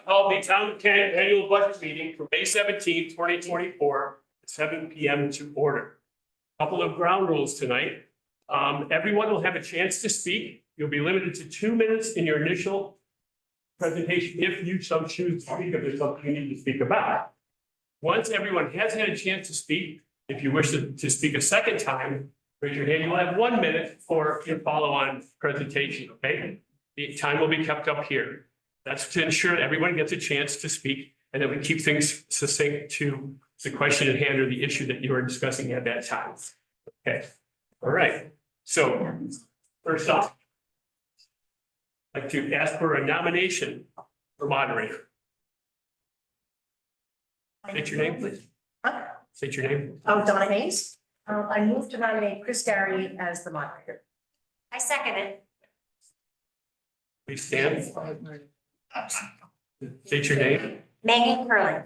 Call the town Kent annual budget meeting for May 17th, 2024, at 7 p.m. to order. Couple of ground rules tonight. Everyone will have a chance to speak. You'll be limited to 2 minutes in your initial presentation if you so choose to speak, if there's something you need to speak about. Once everyone has had a chance to speak, if you wish to speak a second time, raise your hand. You'll have 1 minute for your follow-on presentation, okay? The time will be kept up here. That's to ensure that everyone gets a chance to speak and that we keep things succinct to the question at hand or the issue that you are discussing at that time. Okay, all right. So first off, I'd like to ask for a nomination for moderator. State your name, please. State your name. Oh, Donna Hayes. I move to nominate Chris Gary as the moderator. I second it. Please stand. State your name. Megan Curley.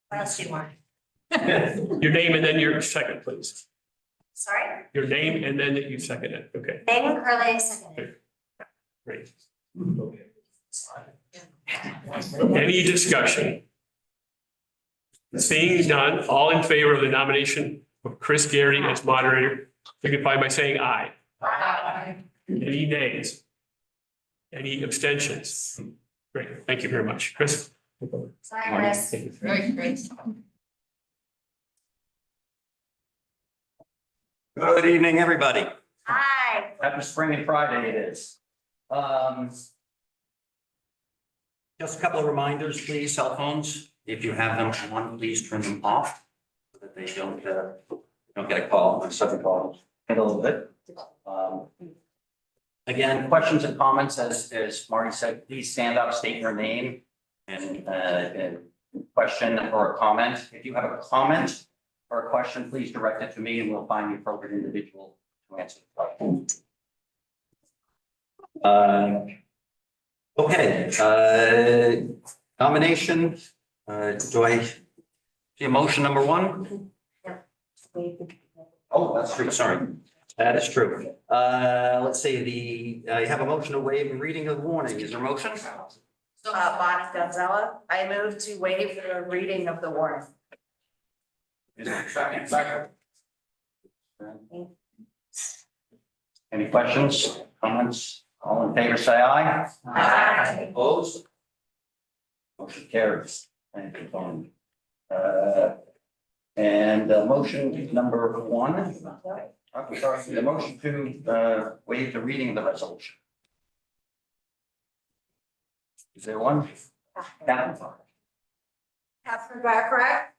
What else do you want? Your name and then your second, please. Sorry? Your name and then you second it. Okay, Megan Curley, seconded. great. Any discussion? Seeing none, all in favor of the nomination of Chris Gary as moderator, signify by saying aye. Any nays? Any abstentions? Great, thank you very much. Chris? Sorry, Chris. Very great. Good evening, everybody. Hi. Happy Spring and Friday it is. Just a couple of reminders, please, cell phones, if you have them on, please turn them off so that they don't get a call, a sudden call in a little bit. Again, questions and comments, as Marty said, please stand up, state your name and question or a comment. If you have a comment or a question, please direct it to me and we'll find the appropriate individual to answer the question. Okay, nomination, do I see a motion number one? Oh, that's true, sorry. That is true. Let's see, I have a motion to waive the reading of the warning. Is there a motion? Bonnie Gonzalez, I move to waive the reading of the warrant. Is there a second? Second. Any questions, comments? All in favor, say aye. Aye. Opposed? Motion carries. Thank you, Tony. And motion number one. I'm sorry, the motion to waive the reading of the resolution. Is there one? Catherine Bacharach.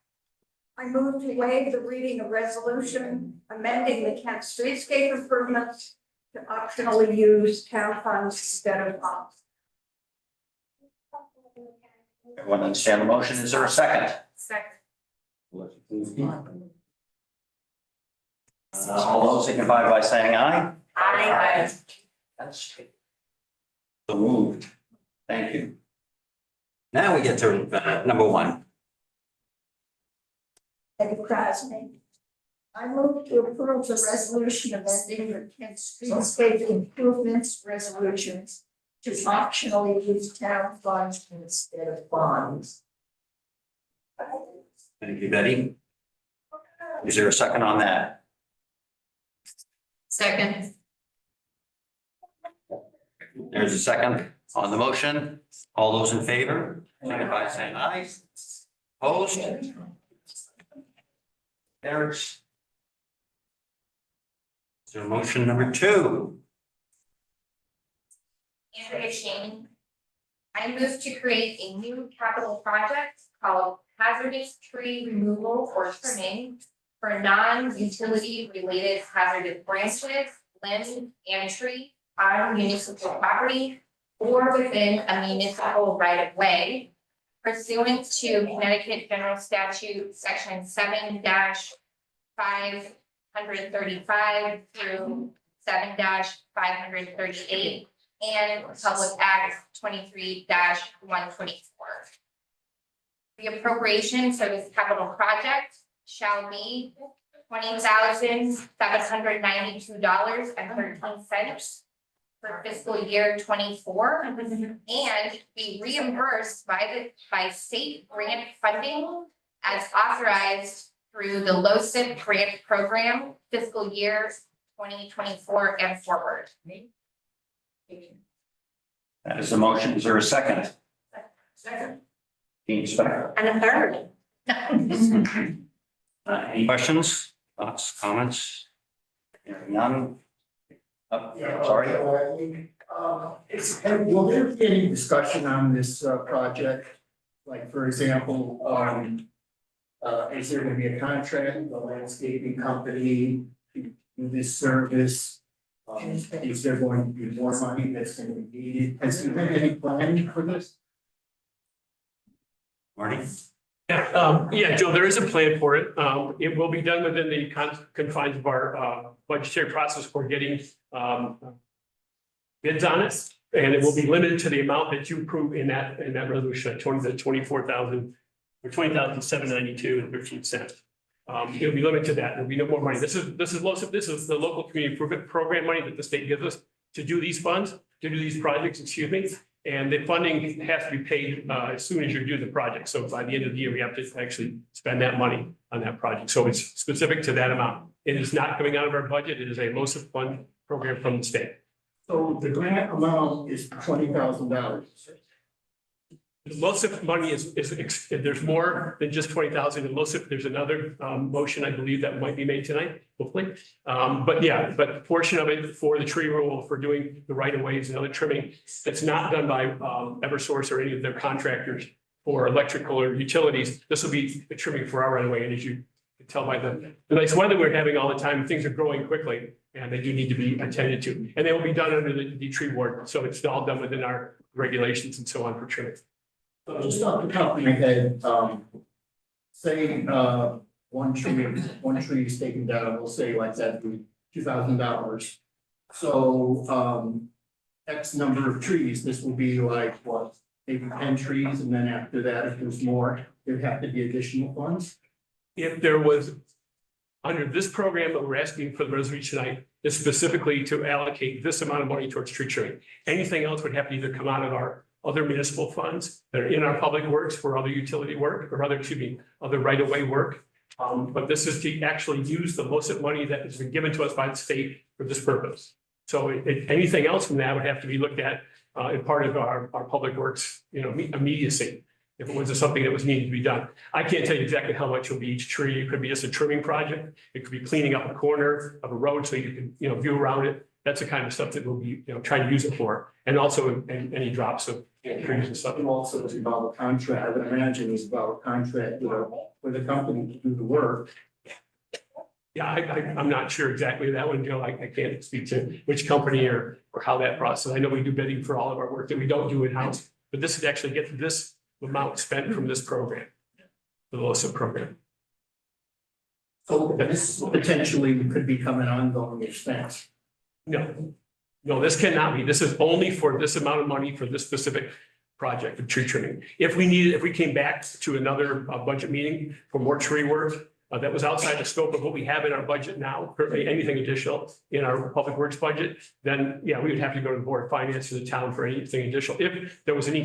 I move to waive the reading of resolution amending the Kent streetscape improvements to optionally use town funds instead of bonds. Everyone understand the motion? Is there a second? Second. All those signify by saying aye. Aye. That's so moved. Thank you. Now we get to number one. Eddie Crosney. I move to approve the resolution amending the Kent streetscape improvements resolutions to optionally use town funds instead of bonds. Thank you, Betty. Is there a second on that? Second. There's a second on the motion. All those in favor, signify by saying aye. Opposed? There's. Is there motion number two? Andrea Shane. I move to create a new capital project called hazardous tree removal or trimming for non-utility related hazardous branches, limbs, and trees on municipal property or within a municipal right of way pursuant to Connecticut General Statute Section 7-535 through 7-538 and Public Act 23-124. The appropriation for this capital project shall be $20,792.13 for fiscal year 24 and be reimbursed by state grant funding as authorized through the LoCIP grant program fiscal year 2024 and forward. That is the motion. Is there a second? Second. Dean Specker. And a third. Any questions, thoughts, comments? Hearing none. Sorry. Will there be any discussion on this project? Like, for example, is there gonna be a contract with a landscaping company to do this service? Is there going to be more money that's gonna be needed? Has there been any planning for this? Marty? Yeah, Joe, there is a plan for it. It will be done within the confines of our budgetary process for getting bids on it. And it will be limited to the amount that you approve in that resolution, the 24,000 or 20,792.13. It'll be limited to that. There'll be no more money. This is the local community improvement program money that the state gives us to do these funds, to do these projects, excuse me. And the funding has to be paid as soon as you do the project. So by the end of the year, we have to actually spend that money on that project. So it's specific to that amount. It is not coming out of our budget. It is a LoCIP fund program from the state. So the grant amount is $20,000. The LoCIP money is, there's more than just 20,000 in LoCIP. There's another motion, I believe, that might be made tonight, hopefully. But a portion of it for the tree removal, for doing the right of ways and other trimming, that's not done by Eversource or any of their contractors for electrical or utilities. This will be the trimming for our right of way. And as you can tell by the nice weather we're having all the time, things are growing quickly and they do need to be attended to. And they will be done under the tree ward. So it's all done within our regulations and so on for trimming. Just off the top of my head, say, one tree is taken down, we'll say like that, $2,000. So, X number of trees, this will be like, what, maybe 10 trees, and then after that, if there's more, there'd have to be additional funds? If there was, under this program that we're asking for the resolution tonight, is specifically to allocate this amount of money towards tree trimming. Anything else would have to either come out of our other municipal funds that are in our public works for other utility work or other right of way work. But this is to actually use the LoCIP money that has been given to us by the state for this purpose. So anything else from that would have to be looked at in part of our public works, immediacy. If it was something that was needed to be done. I can't tell you exactly how much will be each tree. It could be just a trimming project. It could be cleaning up a corner of a road so you can, view around it. That's the kind of stuff that we'll be, trying to use it for. And also any drops of trees and stuff. And also it's about a contract, I would imagine it's about a contract with a company to do the work. Yeah, I'm not sure exactly that one, Joe. I can't speak to which company or how that process. I know we do bidding for all of our work that we don't do in-house, but this would actually get this amount spent from this program, the LoCIP program. So this potentially could become an ongoing expense. No, this cannot be. This is only for this amount of money for this specific project of tree trimming. If we came back to another budget meeting for more tree work that was outside the scope of what we have in our budget now, currently anything additional in our public works budget, then yeah, we would have to go to the board of finance to the town for anything additional. If there was any,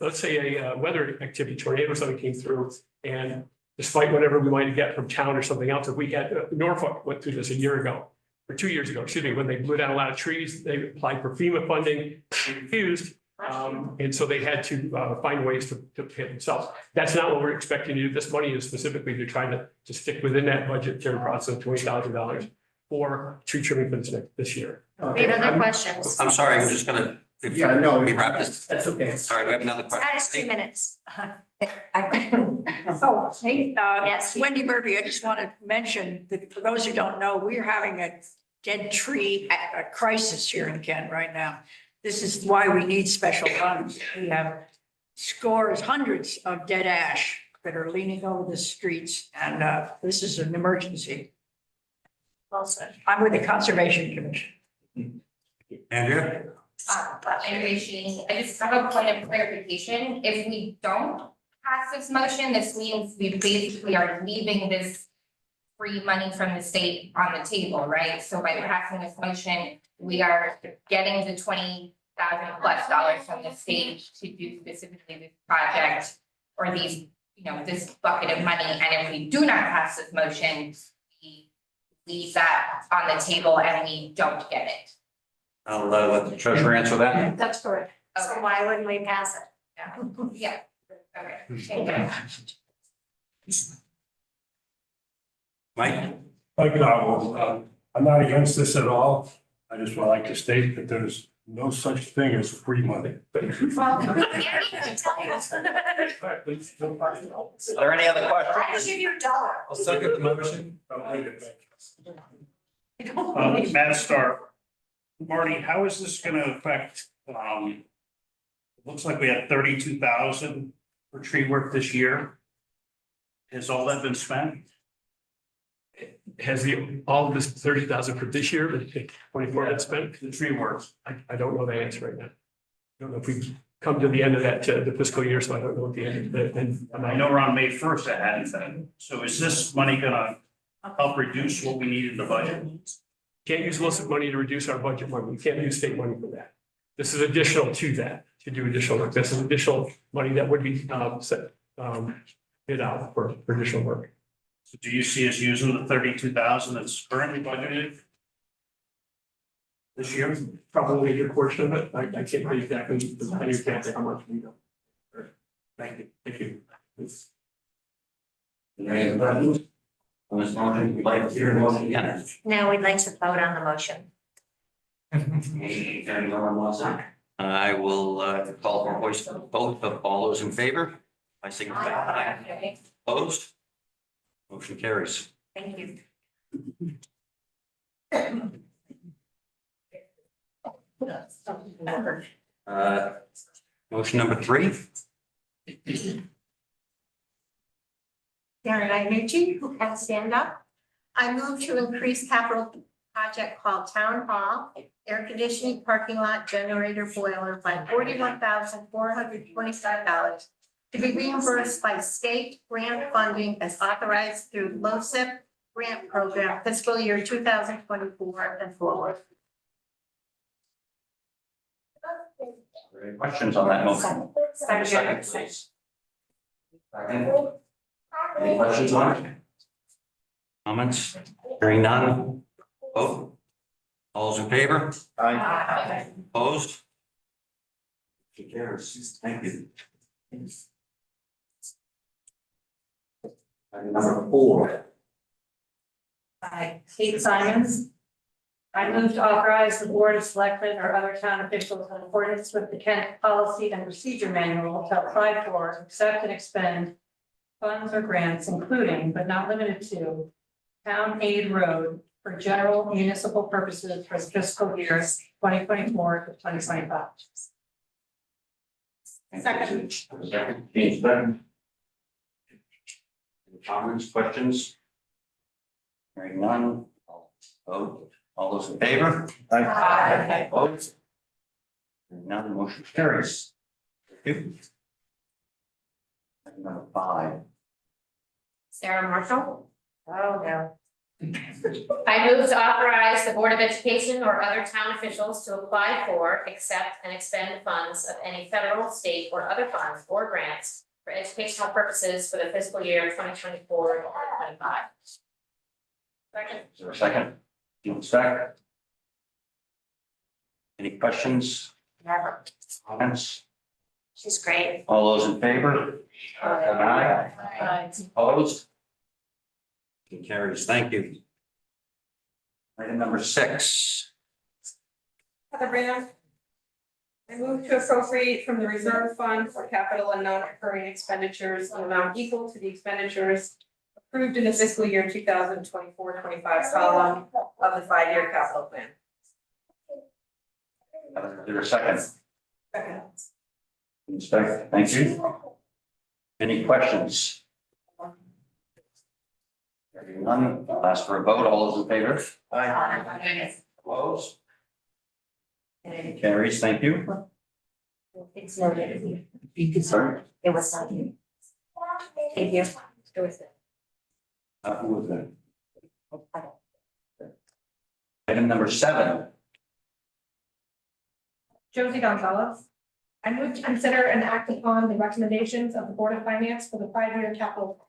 let's say a weather activity, tornado or something came through, and despite whatever we might get from town or something else, if we had Norfolk went through this a year ago. Or 2 years ago, excuse me, when they blew down a lot of trees, they applied for FEMA funding, they refused. And so they had to find ways to pay themselves. That's not what we're expecting to do. This money is specifically, they're trying to stick within that budgetary process of $20,000 for tree trimming for this year. We have other questions. I'm sorry, I'm just gonna. Yeah, no, We wrap this. that's okay. Sorry, we have another That is question. 2 minutes. Oh, hey, Yes. Wendy Murphy, I just want to mention that for those who don't know, we're having a dead tree crisis here in Kent right now. This is why we need special funds. We have hundreds of dead ash that are leaning over the streets, and this is an emergency. Well said. I'm with the Conservation Commission. Andrea? Innovation, I just have a point of clarification. If we don't pass this motion, this means we basically are leaving this free money from the state on the table, right? So by passing this motion, we are getting the $20,000+ from the state to do specifically this project or these, this bucket of money. And if we do not pass this motion, we leave that on the table and we don't get it. I'll let the treasurer answer that. That's correct. So why wouldn't we pass it? Yeah. Okay. Thank you. Mike? I'm not against this at all. I just would like to state that there's no such thing as free money. Are there any other I questions? give you $1. I'll second the motion. Matt Starr. Marty, how is this gonna affect, it looks like we had 32,000 for tree work this year. Has all that been spent? Has all of this 30,000 for this year, but 24 been spent? The tree work. I don't know the answer right now. I don't know if we've come to the end of that, the fiscal year, so I don't know what the end of the, and I know we're on May 1st, that hadn't been. So is this money gonna help reduce what we need in the budget? can't use illicit money to reduce our budget money. We can't use state money for that. This is additional to that, to do additional work. This is additional money that would be bid out for additional work. So do you see us using the 32,000 that's currently budgeted this year? Probably a good portion of it. I can't tell you exactly, I can't say how much we know. Thank you, thank you. Any other questions? On this motion, we'd like to hear the motion again. Now we'd like to vote on the motion. Anyone wants that? I will call for a voice vote of all those in favor. I signify aye. Okay. Opposed? Motion carries. Thank you. Motion number 3. Karen Iannucci, who can stand up. I move to increase capital project called Town Hall, air conditioning, parking lot, generator, boiler by $41,425 to be reimbursed by state grant funding as authorized through LoCIP grant program fiscal year 2024 and forward. Any questions on that motion? Second, please. Second. Any questions on it? Comments? Hearing none. Vote. All those in favor? Aye. Opposed? Motion carries. Thank you. Item number 4. Hi, Kate Simons. I move to authorize the Board of Selectmen or other town officials in accordance with the Kent Policy and Procedure Manual to apply for, accept and expend funds or grants, including but not limited to town aid road for general municipal purposes for the fiscal year 2024 to 2025. Second. Second. James Beck. Any comments, questions? Hearing none. Vote. All those in favor? Aye. Opposed? Hearing none, the motion carries. Thank you. Item number 5. Sarah Marshall. Oh, no. I move to authorize the Board of Education or other town officials to apply for, accept, and expend funds of any federal, state, or other funds or grants for educational purposes for the fiscal year 2024 to 2025. Second. Is there a second? Second. Any questions, Never. comments? She's great. All those in favor? Aye. Opposed? Motion carries. Thank you. Item number 6. Heather Brand. I move to appropriate from the reserve fund for capital and non-recurring expenditures an amount equal to the expenditures approved in the fiscal year 2024-25 column of the 5-year capital plan. Is there a second? Second. Second. Thank you. Any questions? Hearing none, I'll ask for a vote. All those in favor? Opposed? Carries. Thank you. It's noted. Sorry. It was not you. Thank you. It was. Who was that? Item number 7. Josie Gonzalez. I move to consider and act upon the recommendations of the Board of Finance for the 5-year capital.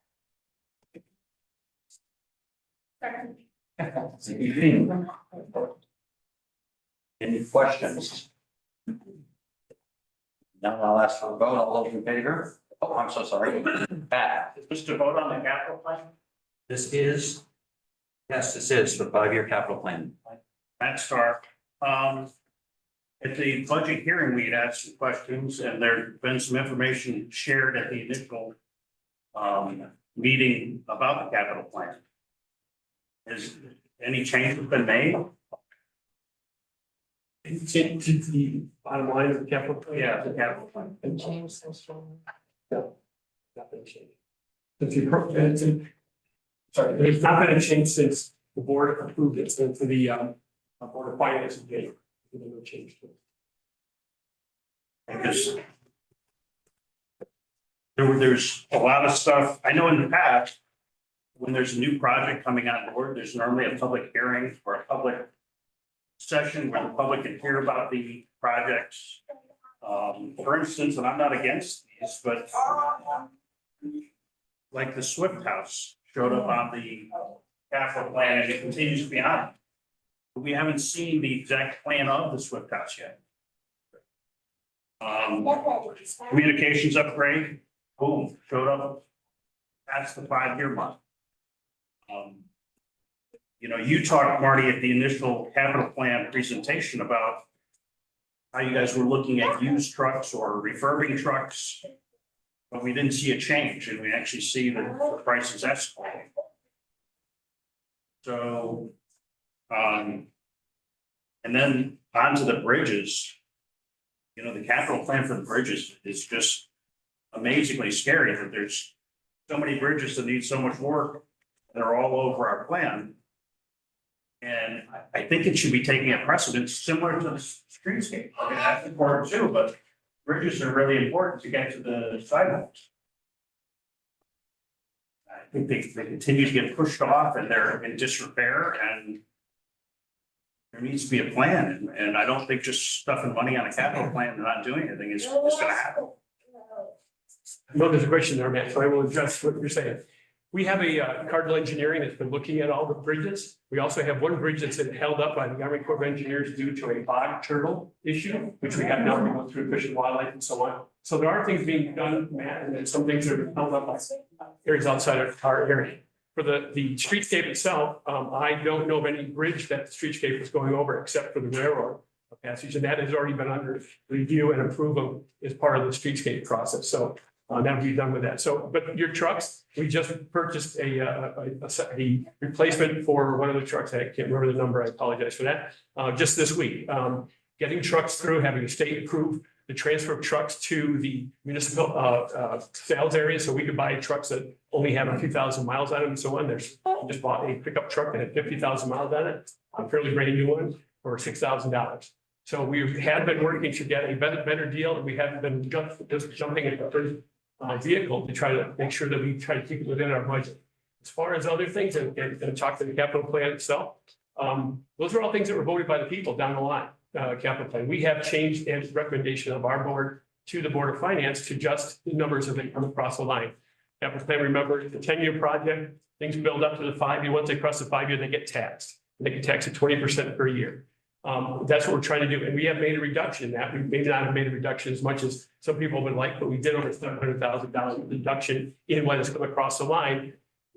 Second. Any questions? Now I'll ask for a vote. All those in favor? Oh, I'm so sorry. Pat? Is this to vote on the capital plan? This is, yes, this is the 5-year capital plan. Matt Stark. At the budget hearing, we had asked some questions and there'd been some information shared at the initial meeting about the capital plan. Has any changes been made? To the bottom line of the capital plan. Yeah, the capital plan. And change things from. No, nothing changed. If you, sorry, there's not been a change since the board approved it, so to the Board of Finance gave. No change to it. Because there's a lot of stuff, I know in the past, when there's a new project coming on board, there's normally a public hearing or a public session where the public can hear about the projects. For instance, and I'm not against these, but like the Swift House showed up on the capital plan and it continues to be on. But we haven't seen the exact plan of the Swift House yet. Communications upgrade, boom, showed up. That's the 5-year mark. You know, you talked, Marty, at the initial capital plan presentation about how you guys were looking at used trucks or refurbing trucks. But we didn't see a change and we actually see the prices escalating. So, and then onto the bridges. You know, the capital plan for the bridges is just amazingly scary that there's so many bridges that need so much work. They're all over our plan. And I think it should be taking a precedence similar to the streetscape. I mean, that's important too, but bridges are really important to get to the sidewalks. I think they continue to get pushed off and they're in disrepair and there needs to be a plan, and I don't think just stuffing money on a capital plan and not doing anything is gonna happen. No, there's a question there, Matt, so I will address what you're saying. We have a Cardinal Engineering that's been looking at all the bridges. We also have one bridge that's been held up by the Army Corps of Engineers due to a bog turtle issue, which we have now to go through Fish and Wildlife and so on. So there are things being done, Matt, and then some things are held up by areas outside of our area. For the streetscape itself, I don't know of any bridge that the streetscape is going over except for the railroad passage, and that has already been under review and approval as part of the streetscape process. So that'll be done with that. So, but your trucks, we just purchased the replacement for one of the trucks. I can't remember the number. I apologize for that. Just this week, getting trucks through, having the state approve the transfer of trucks to the municipal sales area, so we could buy trucks that only have a few thousand miles on them and so on. There's just bought a pickup truck that had 50,000 miles on it, a fairly brand new one for $6,000. So we have been working to get a better deal, and we haven't been just jumping at the first vehicle to try to make sure that we try to keep it within our budget. As far as other things and talk to the capital plan itself, those are all things that were voted by the people down the line. Capital plan. We have changed and recommendation of our board to the Board of Finance to just the numbers as they come across the line. Capital plan, remember, it's a 10-year project. Things build up to the 5-year. Once they cross the 5-year, they get taxed. They get taxed at 20% per year. That's what we're trying to do. And we have made a reduction in that. We may not have made a reduction as much as some people would like, but we did over $700,000 reduction in what has come across the line.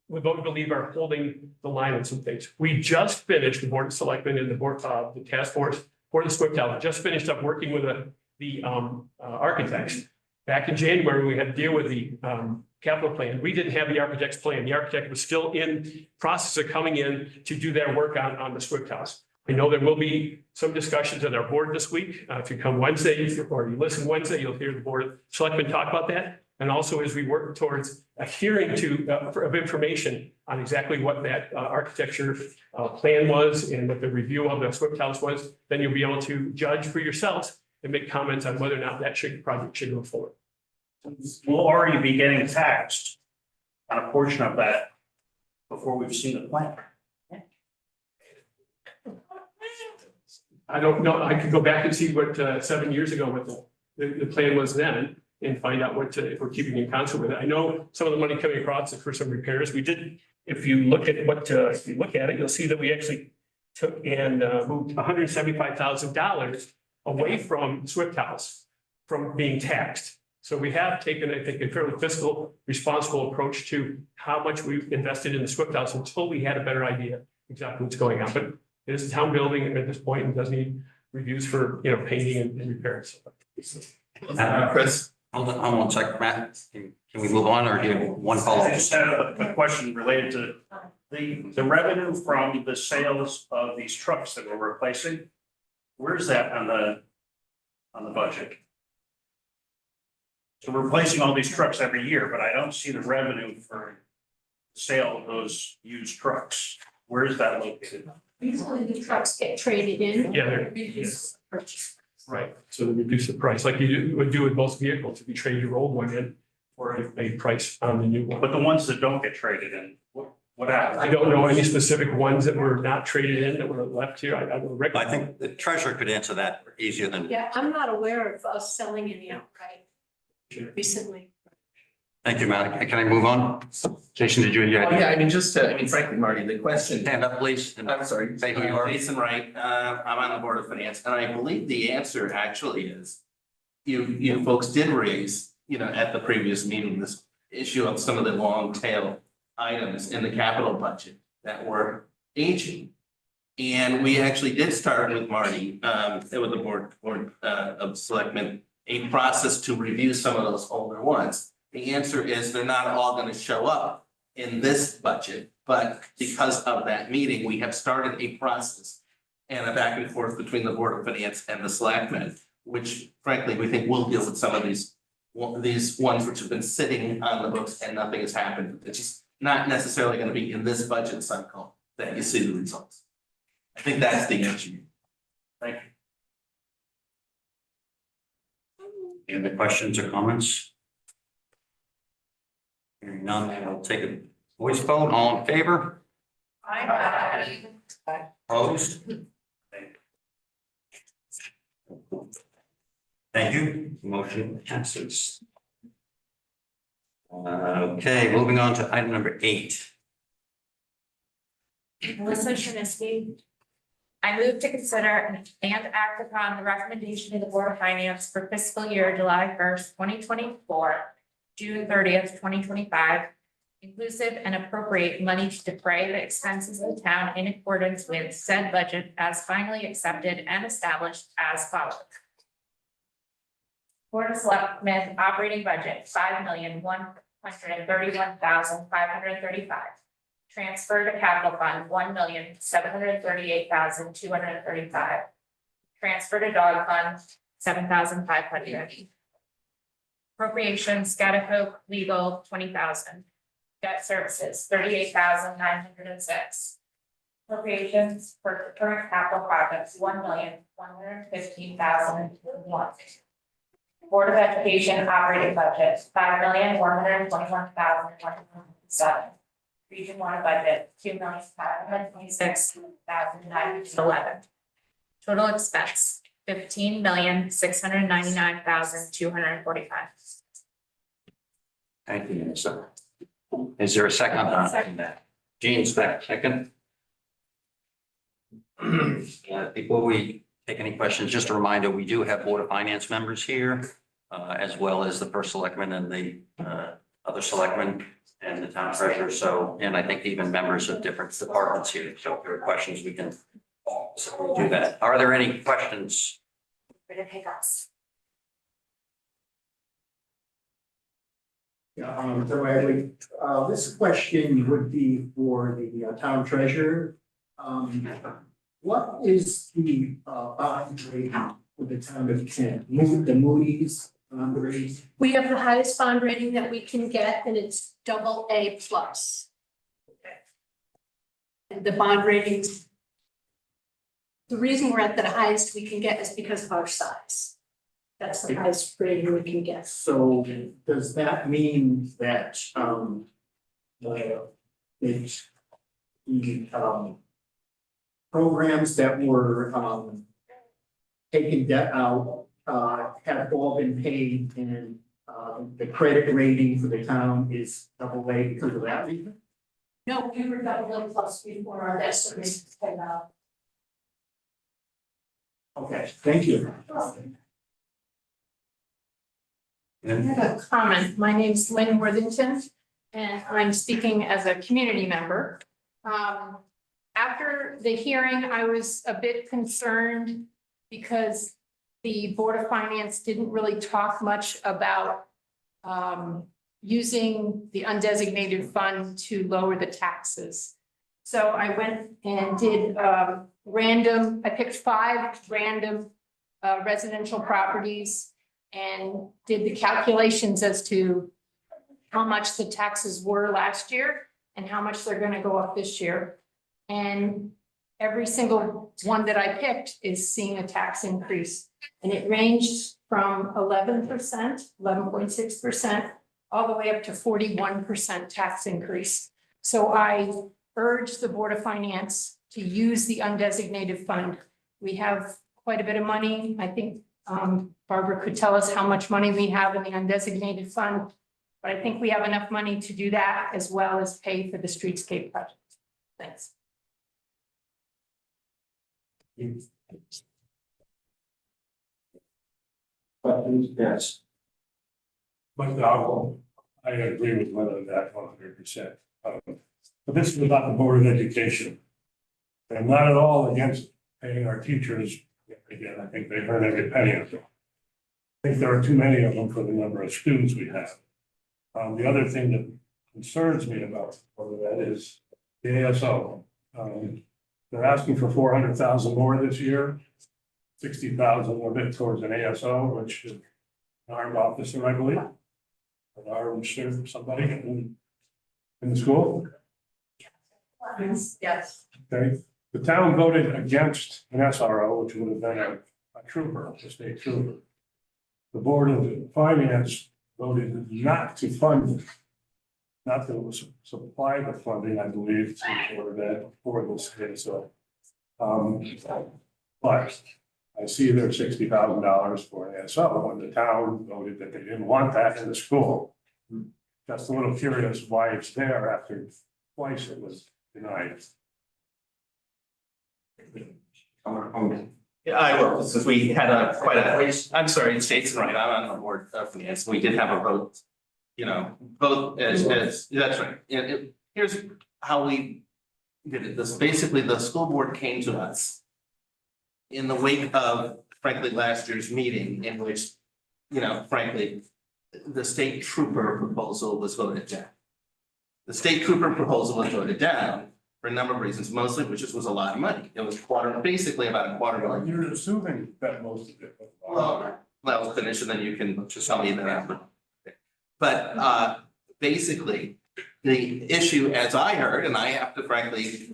We both believe are holding the line on some things. We just finished, the Board of Selectmen and the board, the task force for the Swift House, just finished up working with the architects. Back in January, we had to deal with the capital plan. We didn't have the architect's plan. The architect was still in process of coming in to do their work on the Swift House. I know there will be some discussions at our board this week. If you come Wednesday or you listen Wednesday, you'll hear the Board of Selectmen talk about that. And also as we work towards a hearing of information on exactly what that architecture plan was and what the review of the Swift House was, then you'll be able to judge for yourselves and make comments on whether or not that project should go forward. We'll already be getting taxed on a portion of that before we've seen the plan. I don't know, I could go back and see what 7 years ago what the plan was then and find out what if we're keeping in concert with it. I know some of the money coming across is for some repairs. We did, if you look at if you look at it, you'll see that we actually took and moved $175,000 away from Swift House from being taxed. So we have taken, I think, a fairly fiscal, responsible approach to how much we've invested in the Swift House until we had a better idea exactly what's going on. But it is a town building at this point and does need reviews for, painting and repairs. Chris? Hold on one second, Matt. Can we move on or do you have one I follow-up? just had a question related to the revenue from the sales of these trucks that we're replacing. Where's that on the budget? So we're replacing all these trucks every year, but I don't see the revenue for sale of those used trucks. Where is that located? Usually the trucks get traded in. Yeah, they're- Reduce purchase. Right, so to reduce the price, like you would do with most vehicles, if you trade your old one in for a price on the new one. But the ones that don't get traded in, what happens? I don't know any specific ones that were not traded in that were left here. I don't I think the treasurer could answer that easier than, Yeah, I'm not aware of us selling any outright recently. thank you, Matt. Can I move on? Jason, did you? Yeah, I mean, frankly, Marty, the question, Stand up, please. and I'm sorry, Say who you are. Jason Wright, I'm on the Board of Finance, and I believe the answer actually is you folks did raise, at the previous meeting, this issue of some of the long tail items in the capital budget that were aging. And we actually did start with Marty, with the board of selectmen, a process to review some of those older ones. The answer is they're not all gonna show up in this budget, but because of that meeting, we have started a process and a back and forth between the Board of Finance and the selectmen, which frankly, we think will deal with some of these ones which have been sitting on the books and nothing has happened. It's just not necessarily gonna be in this budget cycle that you see the results. I think that's the answer. Thank you. Any other questions or comments? Hearing none, I'll take a voice vote. All in favor? Aye. Opposed? Thank you. Motion passes. Okay, moving on to item number 8. Melissa Shinsky. I move to consider and act upon the recommendation of the Board of Finance for fiscal year July 1st, 2024, June 30th, 2025, inclusive and appropriate money to defray the expenses of the town in accordance with said budget as finally accepted and established as follows. Board of Selectmen operating budget, $5,131,535. Transfer to capital fund, $1,738,235. Transfer to dog fund, $7,500. Appropriations, Scotticoke legal, $20,000. Debt services, $38,906. Appropriations for current capital projects, $1,115,001. Board of Education operating budget, $5,121,107. Region 1 budget, $2,526,911. Total expense, $15,699,245. Thank you, Melissa. Is there a second on that? Jean's back, second. Before we take any questions, just a reminder, we do have Board of Finance members here, as well as the first selectman and the other selectmen and the town treasurer. So, and I think even members of different departments here. So if there are questions, we can do that. Are there any questions? Yeah, so I would, this question would be for the town treasurer. What is the bond rating for the town of Kent? The Moody's bond rating? We have the highest bond rating that we can get, and it's AA+. And the bond ratings, the reason we're at the highest we can get is because of our size. That's the highest rating we can get. So does that mean that the programs that were taken debt out, have all been paid and, the credit rating for the town is AA because of that reason? No, we were double plus before our debt service came out. Okay, thank you. I have a comment. My name's Lynn Worthington, and I'm speaking as a community member. After the hearing, I was a bit concerned because the Board of Finance didn't really talk much about using the undesignated fund to lower the taxes. So I went and did I picked 5 random residential properties and did the calculations as to how much the taxes were last year and how much they're gonna go up this year. And every single one that I picked is seeing a tax increase. And it ranged from 11%, 11.6%, all the way up to 41% tax increase. So I urge the Board of Finance to use the undesignated fund. We have quite a bit of money. I think Barbara could tell us how much money we have in the undesignated fund. But I think we have enough money to do that as well as pay for the streetscape project. Thanks. Questions? Yes. But I agree with Lynn on that 100%. But this is about the Board of Education. I'm not at all against paying our teachers. Again, I think they earn every penny of it. I think there are too many of them for the number of students we have. The other thing that concerns me about all of that is the ASO. They're asking for 400,000 more this year, 60,000 of it towards an ASO, which is an armed officer, I believe. An armed somebody in the school. Yes. Okay, the town voted against an SRO, which would have been a trooper, a state trooper. The Board of Finance voted not to fund, not to supply the funding, I believe, for this case, so. But I see there's $60,000 for an ASO, and the town voted that they didn't want that in the school. Just a little curious why it's there after twice it was denied. Yeah, I will, since we had I'm sorry, it's Jason Wright, I'm on the Board of Finance, we did have a vote. Both as, that's right, here's how we did it, basically, the school board came to us in the wake of, frankly, last year's meeting, in which, frankly, the state trooper proposal was voted down. The state trooper proposal was voted down for a number of reasons, mostly which was a lot of money. It was basically about $250,000. You're assuming that most of it. Well, I'll finish and then you can just tell me that after. But basically, the issue, as I heard, and I have to frankly,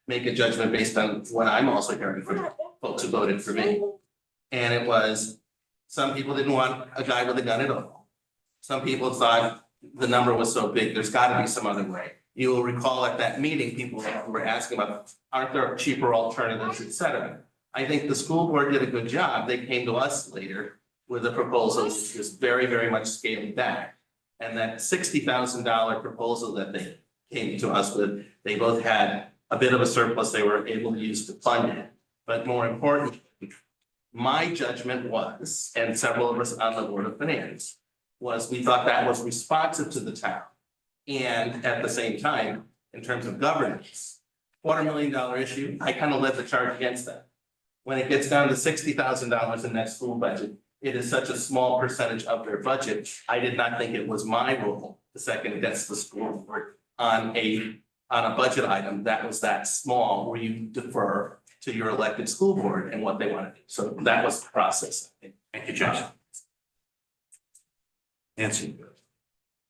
make a judgment based on what I'm also hearing from folks who voted for me. And it was, some people didn't want a guy with a gun at all. Some people thought the number was so big, there's gotta be some other way. You will recall at that meeting, people were asking about, aren't there cheaper alternatives, et cetera. I think the school board did a good job. They came to us later with a proposal which was very, very much scaled back. And that $60,000 proposal that they came to us with, they both had a bit of a surplus they were able to use to fund it. But more importantly, my judgment was, and several of us on the Board of Finance, was we thought that was responsive to the town. And at the same time, in terms of governance, $250,000 issue, I kind of led the charge against that. When it gets down to $60,000 in that school budget, it is such a small percentage of their budget. I did not think it was my role to second guess the school board on a budget item that was that small, where you defer to your elected school board and what they want to do. So that was the process. Thank you, Josh. Nancy.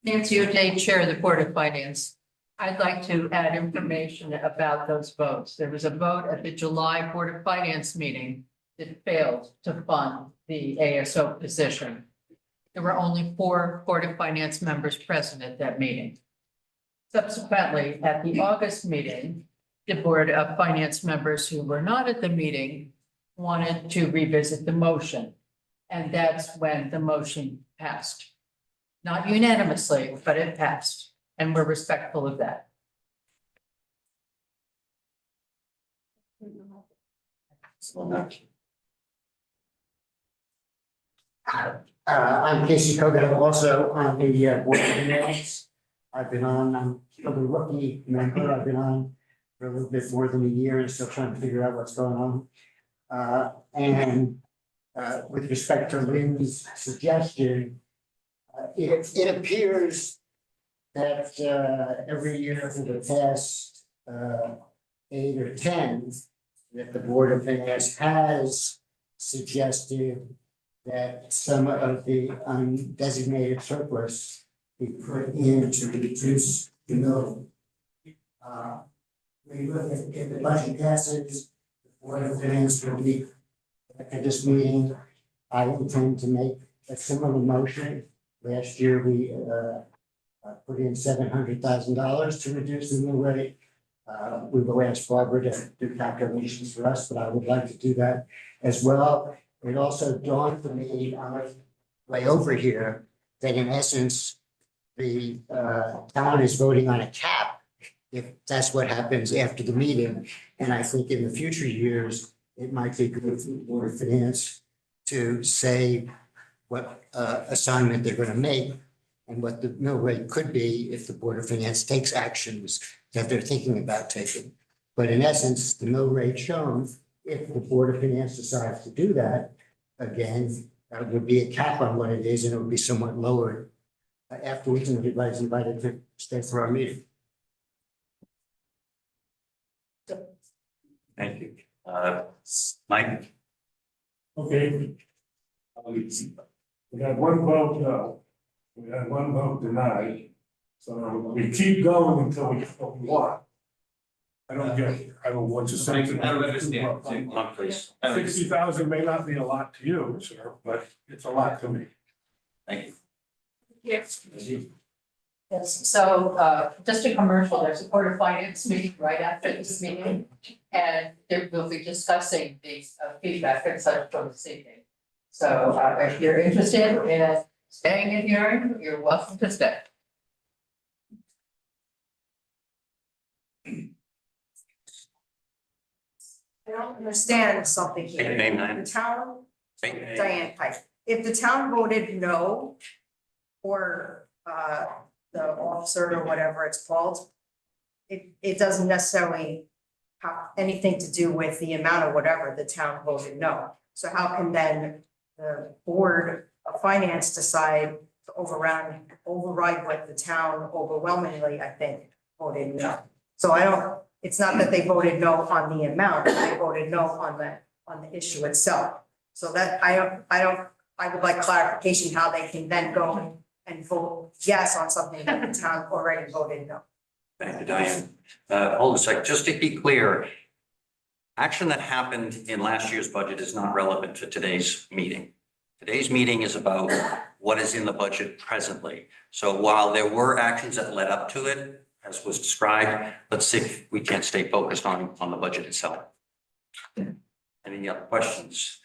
Nancy O'Day, Chair of the Board of Finance. I'd like to add information about those votes. There was a vote at the July Board of Finance meeting that failed to fund the ASO position. There were only 4 Board of Finance members present at that meeting. Subsequently, at the August meeting, the Board of Finance members who were not at the meeting wanted to revisit the motion. And that's when the motion passed. Not unanimously, but it passed, and we're respectful of that. I'm Casey Kogan, I'm also on the board of finance. I've been on, I'm still a rookie member, I've been on for a little bit more than a year and still trying to figure out what's going on. With respect to Lynn's suggestion, it appears that every year for the past 8 or 10, that the Board of Finance has suggested that some of the undesignated surplus be put in to reduce the mill. We look at if the budget passes, the Board of Finance will meet at this meeting. I intend to make a similar motion. Last year, we put in $700,000 to reduce the mill rate. We will ask Barbara to do calculations for us, but I would like to do that as well. It also dawned on me on my way over here that in essence, the town is voting on a cap if that's what happens after the meeting. And I think in the future years, it might be good for the Board of Finance to say what assignment they're going to make and what the mill rate could be if the Board of Finance takes actions that they're thinking about taking. But in essence, the mill rate shown, if the Board of Finance decides to do that, again, would be a cap on what it is, and it would be somewhat lowered afterwards, and everybody's invited to stay for our meeting. Thank you. Mike? Okay. We had one vote no, we had one vote denied, so we keep going until we get what we want. I don't get it, I don't want to say. I don't understand. Please. 60,000 may not be a lot to you, sir, but it's a lot to me. Thank you. Yes. Yes, so just a commercial, there's a Board of Finance meeting right after this meeting. And there will be discussing the feedback and such from this evening. So if you're interested in staying in here, you're welcome to stay. I don't understand something Say your here. name, Diane. The town, Say your name. Diane Pike, if the town voted no, or the officer or whatever it's called, it doesn't necessarily have anything to do with the amount of whatever the town voted no. So how can then the Board of Finance decide to override what the town overwhelmingly, I think, voted no? So I don't, it's not that they voted no on the amount, they voted no on the issue itself. So that I would like clarification how they can then go and vote yes on something that the town already voted no. Thank you, Diane. Hold a sec, just to be clear, action that happened in last year's budget is not relevant to today's meeting. Today's meeting is about what is in the budget presently. So while there were actions that led up to it, as was described, let's see if we can stay focused on the budget itself. Any other questions?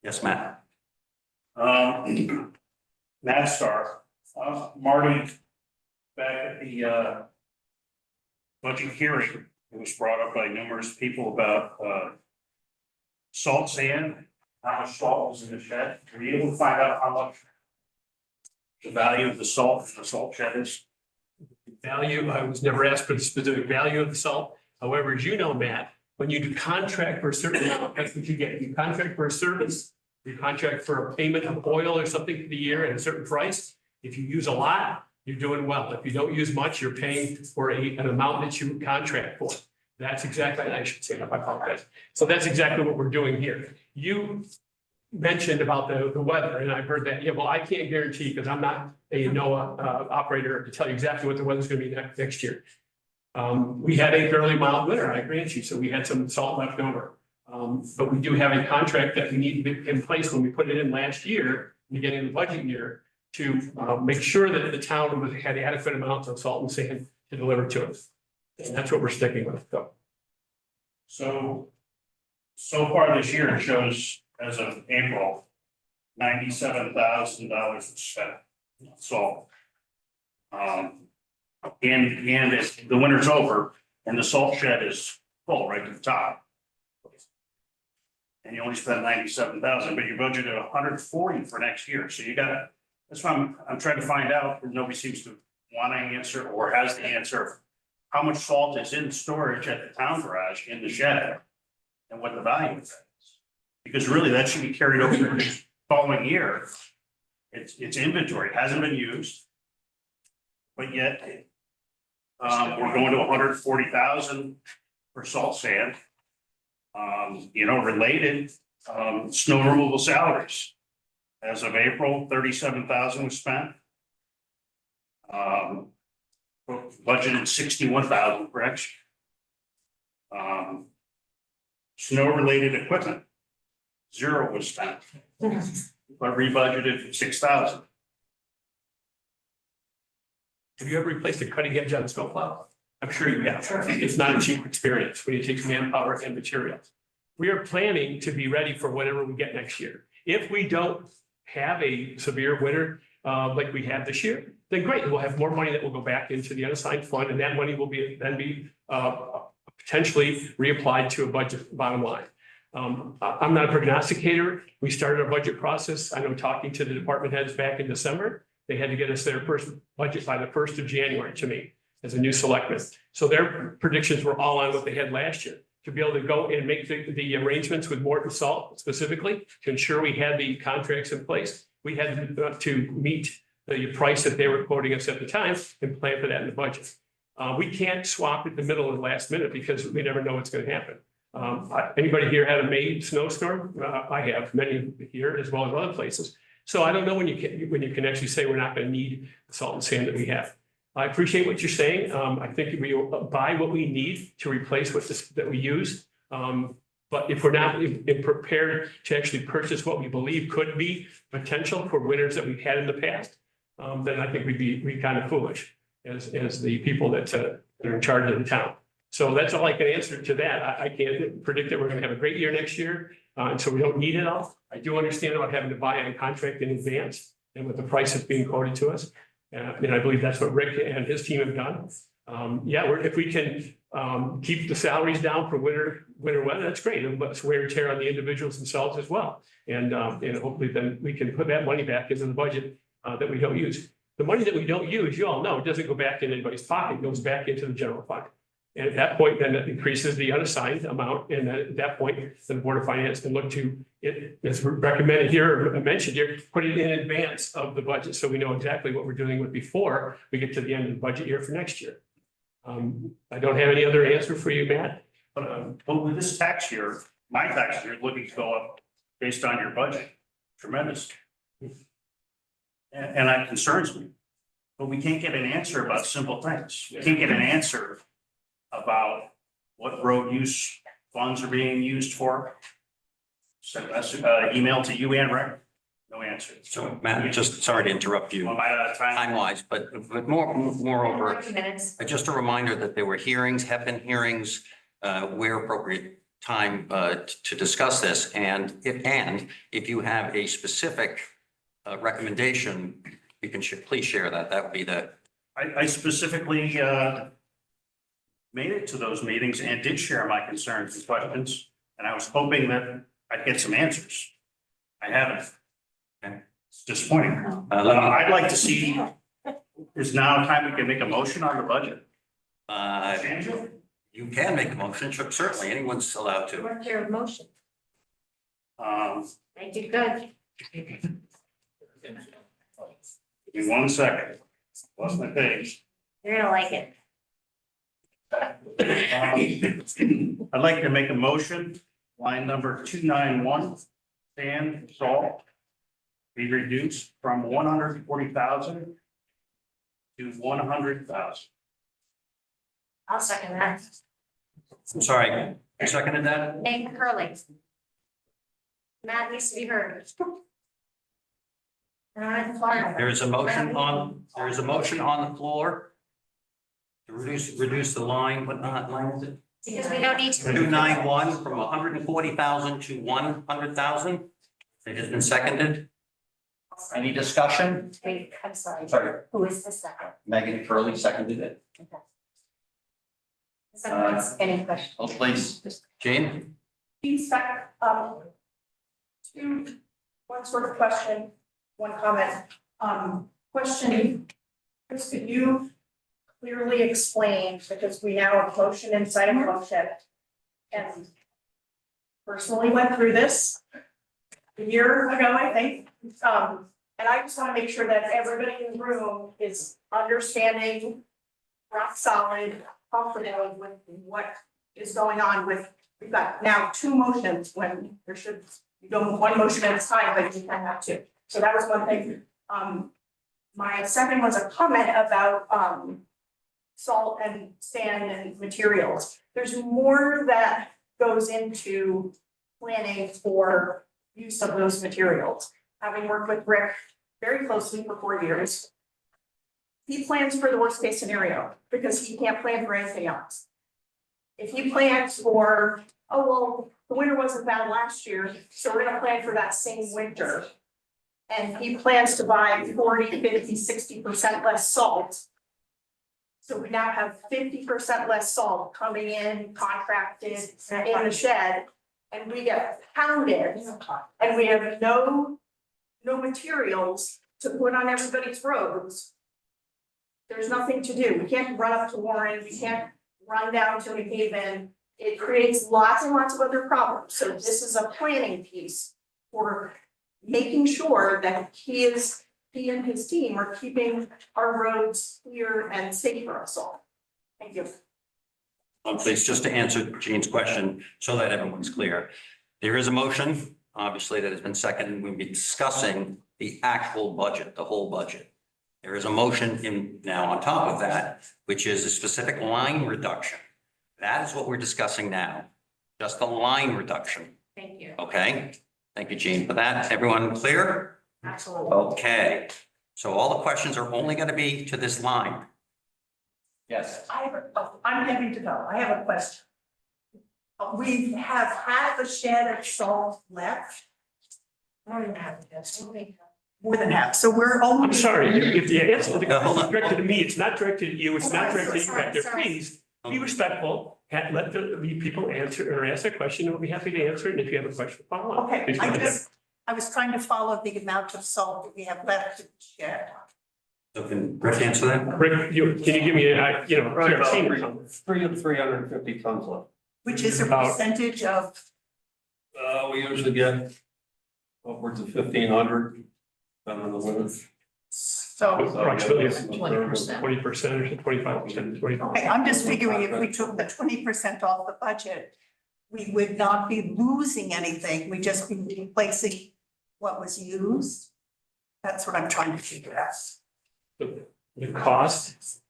Yes, Matt. Matt Starr, Marty, back at the budget hearing, it was brought up by numerous people about salt sand, how much salt was in the shed. Were you able to find out how much the value of the salt in the salt shed is? Value, I was never asked for the specific value of the salt. However, as you know, Matt, when you do contract for a certain amount, that's what you get. You contract for a service, you contract for a payment of oil or something for the year at a certain price. If you use a lot, you're doing well. If you don't use much, you're paying for an amount that you contract for. That's exactly, I should say that, I apologize. So that's exactly what we're doing here. You mentioned about the weather, and I've heard that, yeah, well, I can't guarantee, because I'm not a NOAA operator to tell you exactly what the weather's gonna be next year. We had a fairly mild winter, I grant you, so we had some salt left over. But we do have a contract that we need in place when we put it in last year, beginning of the budget year, to make sure that the town had adequate amounts of salt and sand to deliver to us. And that's what we're sticking with, so. So So far this year, it shows as of April, $97,000 spent. So. And if the winter's over and the salt shed is full right to the top. And you only spent 97,000, but you budgeted 140 for next year, so you gotta, that's why I'm trying to find out, and nobody seems to want to answer or has the answer. Of how much salt is in storage at the town garage in the shed and what the value of that is. Because really, that should be carried over to the following year. It's inventory, hasn't been used. But yet, we're going to 140,000 for salt sand. Related, snow removal salaries. As of April, 37,000 was spent. Budgeted 61,000 for next year. Snow related equipment, 0 was spent, but rebudgeted 6,000. Have you ever replaced a cutting edge on a snowplow? I'm sure you have. It's not a cheap experience when it takes manpower and materials. We are planning to be ready for whatever we get next year. If we don't have a severe winter like we had this year, then great, we'll have more money that will go back into the unassigned fund, and that money will then be potentially reapplied to a budget bottom line. I'm not a prognosticator. We started our budget process. I know talking to the department heads back in December, they had to get us their first budget by the 1st of January to me as a new selectman. So their predictions were all on what they had last year. To be able to go and make the arrangements with Morton Salt specifically to ensure we had the contracts in place, we had to meet the price that they were quoting us at the time and plan for that in the budget. We can't swap at the middle and last minute because we never know what's going to happen. Anybody here had a May snowstorm? I have, many here as well as other places. So I don't know when you can actually say we're not going to need the salt and sand that we have. I appreciate what you're saying. I think we will buy what we need to replace that we use. But if we're not prepared to actually purchase what we believe could be potential for winters that we've had in the past, then I think we'd be kind of foolish as the people that are in charge of the town. So that's all I can answer to that. I can't predict that we're going to have a great year next year, and so we don't need it all. I do understand about having to buy on contract in advance and with the price that's being quoted to us. And I believe that's what Rick and his team have done. If we can keep the salaries down for winter weather, that's great. And let's wear and tear on the individuals themselves as well. And hopefully then we can put that money back into the budget that we don't use. The money that we don't use, you all know, it doesn't go back in anybody's pocket, it goes back into the general fund. And at that point, then it increases the unassigned amount. And then at that point, the Board of Finance can look to it, as recommended here, or mentioned here, put it in advance of the budget. So we know exactly what we're dealing with before we get to the end of the budget year for next year. I don't have any other answer for you, Matt. But with this tax year, my tax year is looking to go up based on your budget, tremendous. And that concerns me. But we can't get an answer about simple things. We can't get an answer about what road use funds are being used for. Send us email to you and Rick, no answer. So Matt, just sorry to interrupt you Am I out of time? time wise, but moreover, 2 minutes. just a reminder that there were hearings, have been hearings, where appropriate time to discuss this. And if you have a specific recommendation, you can please share that. That would be the. I specifically made it to those meetings and did share my concerns and questions, and I was hoping that I'd get some answers. I haven't. And it's disappointing. I'd like to see, is now time we can make a motion on the budget? Andrew? You can make a motion, certainly, anyone's allowed to. What's your motion? Thank you, good. Give me 1 second. Lost my page. You're gonna like it. I'd like to make a motion, line number 291, sand, salt, be reduced from 140,000 to 100,000. I'll second that. I'm sorry, you seconded that? Nate Curley. Matt needs to be heard. There is a motion on the floor to reduce the line, what line is it? Because we don't need to. 291 from 140,000 to 100,000. It has been seconded. Any discussion? Wait, I'm sorry. Sorry, Who is the second? Megan Curley seconded it. Does anyone else, any questions? Oh, please, Jane? Feedback, one sort of question, one comment. Question, Chris, could you clearly explain, because we now have motion inside a motion. And personally went through this a year ago, I think. And I just want to make sure that everybody in the room is understanding, rock solid, comfortable with what is going on with, we've got now two motions when there should, you don't have one motion at a time, but you can have two. So that was one thing. My second was a comment about, salt and sand and materials. There's more that goes into planning for use of those materials. Having worked with Rick very closely for 4 years, he plans for the worst case scenario because he can't plan for anything else. If he plans for, oh, well, the winter wasn't bad last year, so we're gonna plan for that same winter. And he plans to buy 40, 50, 60% less salt. So we now have 50% less salt coming in, contracted in the shed, and we get pounded. And we have no materials to put on everybody's roads. There's nothing to do. We can't run up to Warren, we can't run down to New Haven. It creates lots and lots of other problems. So this is a planning piece for making sure that he and his team are keeping our roads clear and safe for us all. Thank you. Please, just to answer Jane's question, so that everyone's clear. There is a motion, obviously, that has been seconded. We'll be discussing the actual budget, the whole budget. There is a motion in now on top of that, which is a specific line reduction. That is what we're discussing now, just the line reduction. Thank you. Okay, thank you, Jane, for that. Everyone clear? Absolutely. Okay, so all the questions are only going to be to this line. Yes. I'm having to go. I have a question. We have had the shed of salt left. More than half, yes. More than half, so we're only. I'm sorry, if the answer to the Hold question on. is directed to me, it's not directed at you, it's not directed to you, Sorry, Hector. sorry. Please be respectful, let the people answer or ask a question, and we'll be happy to answer it, and if you have a question, follow up. Okay, Please go ahead. I was trying to follow the amount of salt that we have left in the shed. So can Rick answer that? Rick, can you give me a, Kerosene or something? 350 tons left. Which is a About- percentage of, We usually get upwards of 1,500 done in the winter. so, Approximately 20%. 20% or 25%, 25%. okay, I'm just figuring if we took the 20% off the budget, we would not be losing anything, we'd just be replacing what was used. That's what I'm trying to figure out. The cost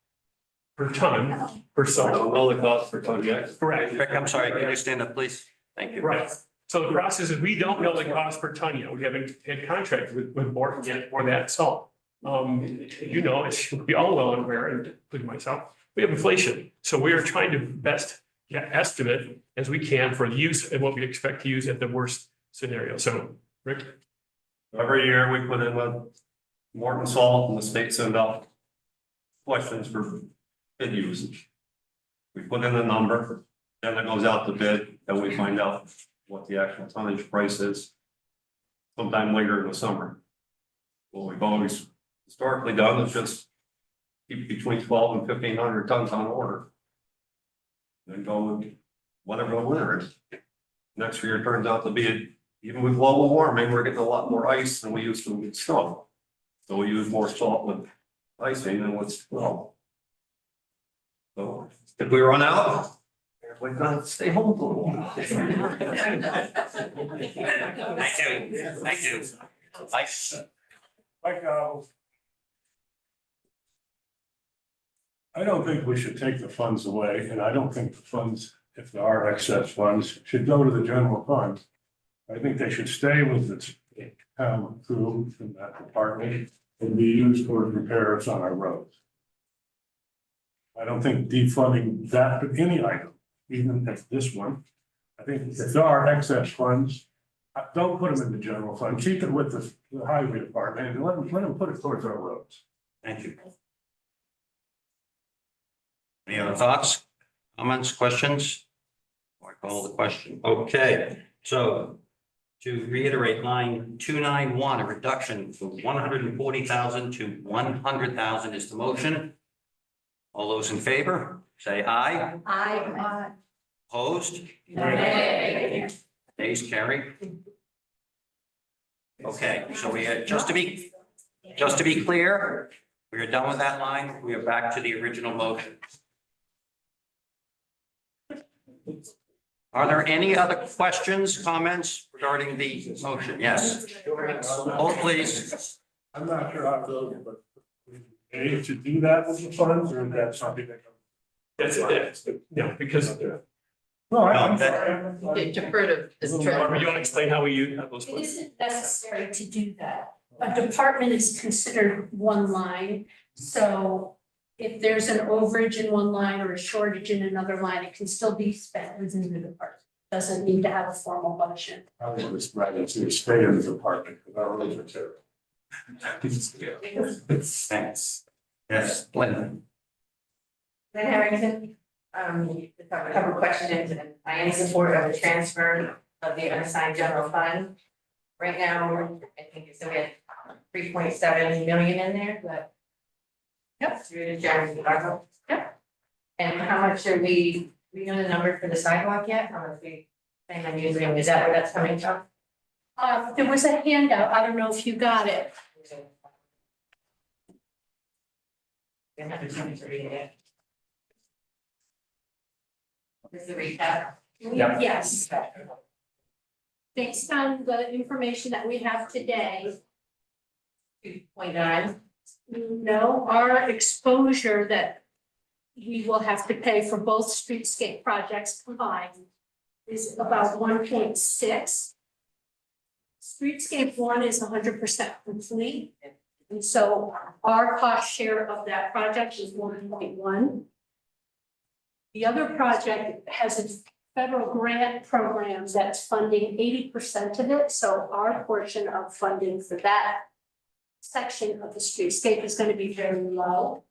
per ton, per I salt. don't know the cost per ton yet. Correct. Rick, I'm sorry, can you stand up, please? Thank you. Right. So the process is, we don't know the cost per ton yet. We haven't had contract with Morton yet for that salt. As we all well aware, and including myself, we have inflation. So we are trying to best estimate as we can for the use and what we expect to use at the worst scenario. So, Rick? Every year we put in with Morton Salt and the state send out questions for bid usage. We put in a number, then it goes out to bid, then we find out what the actual tonnage price is sometime later in the summer. What we've always historically done is just keep between 1,200 and 1,500 tons on order. Then go with whatever the winter is. Next year turns out to be, even with global warming, we're getting a lot more ice than we used to with snow. So we use more salt with icing than with snow. So if we run out, we're gonna stay home for a while. Thank you, thank you. Ice. I don't think we should take the funds away, and I don't think the funds, if there are excess funds, should go to the general fund. I think they should stay with the town crew in that department and be used for repairs on our roads. I don't think defunding that, any item, even if this one. I think if there are excess funds, don't put them in the general fund, keep it with the highway department, and let them put it towards our roads. Thank you. Any other thoughts, comments, questions? I call the question. Okay, so to reiterate, line 291, a reduction from 140,000 to 100,000 is the motion. All those in favor, say aye. I, Opposed? Nay. Nays carry. Okay, so we had, just to be clear, we are done with that line. We are back to the original motion. Are there any other questions, comments regarding the motion? Yes. Hold please. I'm not sure how it goes, but A, to do that with the funds, or is that something that? That's it, yeah, because, No, I'm They defer to the Barbara, treasurer. you want to explain how we use those It funds? isn't necessary to do that. A department is considered one line, so if there's an overage in one line or a shortage in another line, it can still be spent within the department. Doesn't need to have a formal budget. I would just rather to stay in the department, because I really would too. Thanks. Yes, Lynn. Lynn Harrington, just have a couple of questions, and I am in support of the transfer of the unassigned general fund. Right now, I think it's, so we had 3.7 million in there, but. Yep. Through the general fund. Yep. And how much are we know the number for the sidewalk yet, how much we plan on using, is that where that's coming from? There was a handout, I don't know if you got it. This is the recap. Yep. Yes. Based on the information that we have today, 2.9. no, our exposure that we will have to pay for both streetscape projects combined is about 1.6. Streetscape 1 is 100% complete. And so our cost share of that project is 1.1. The other project has a federal grant program that's funding 80% of it, so our portion of funding for that section of the streetscape is going to be very low.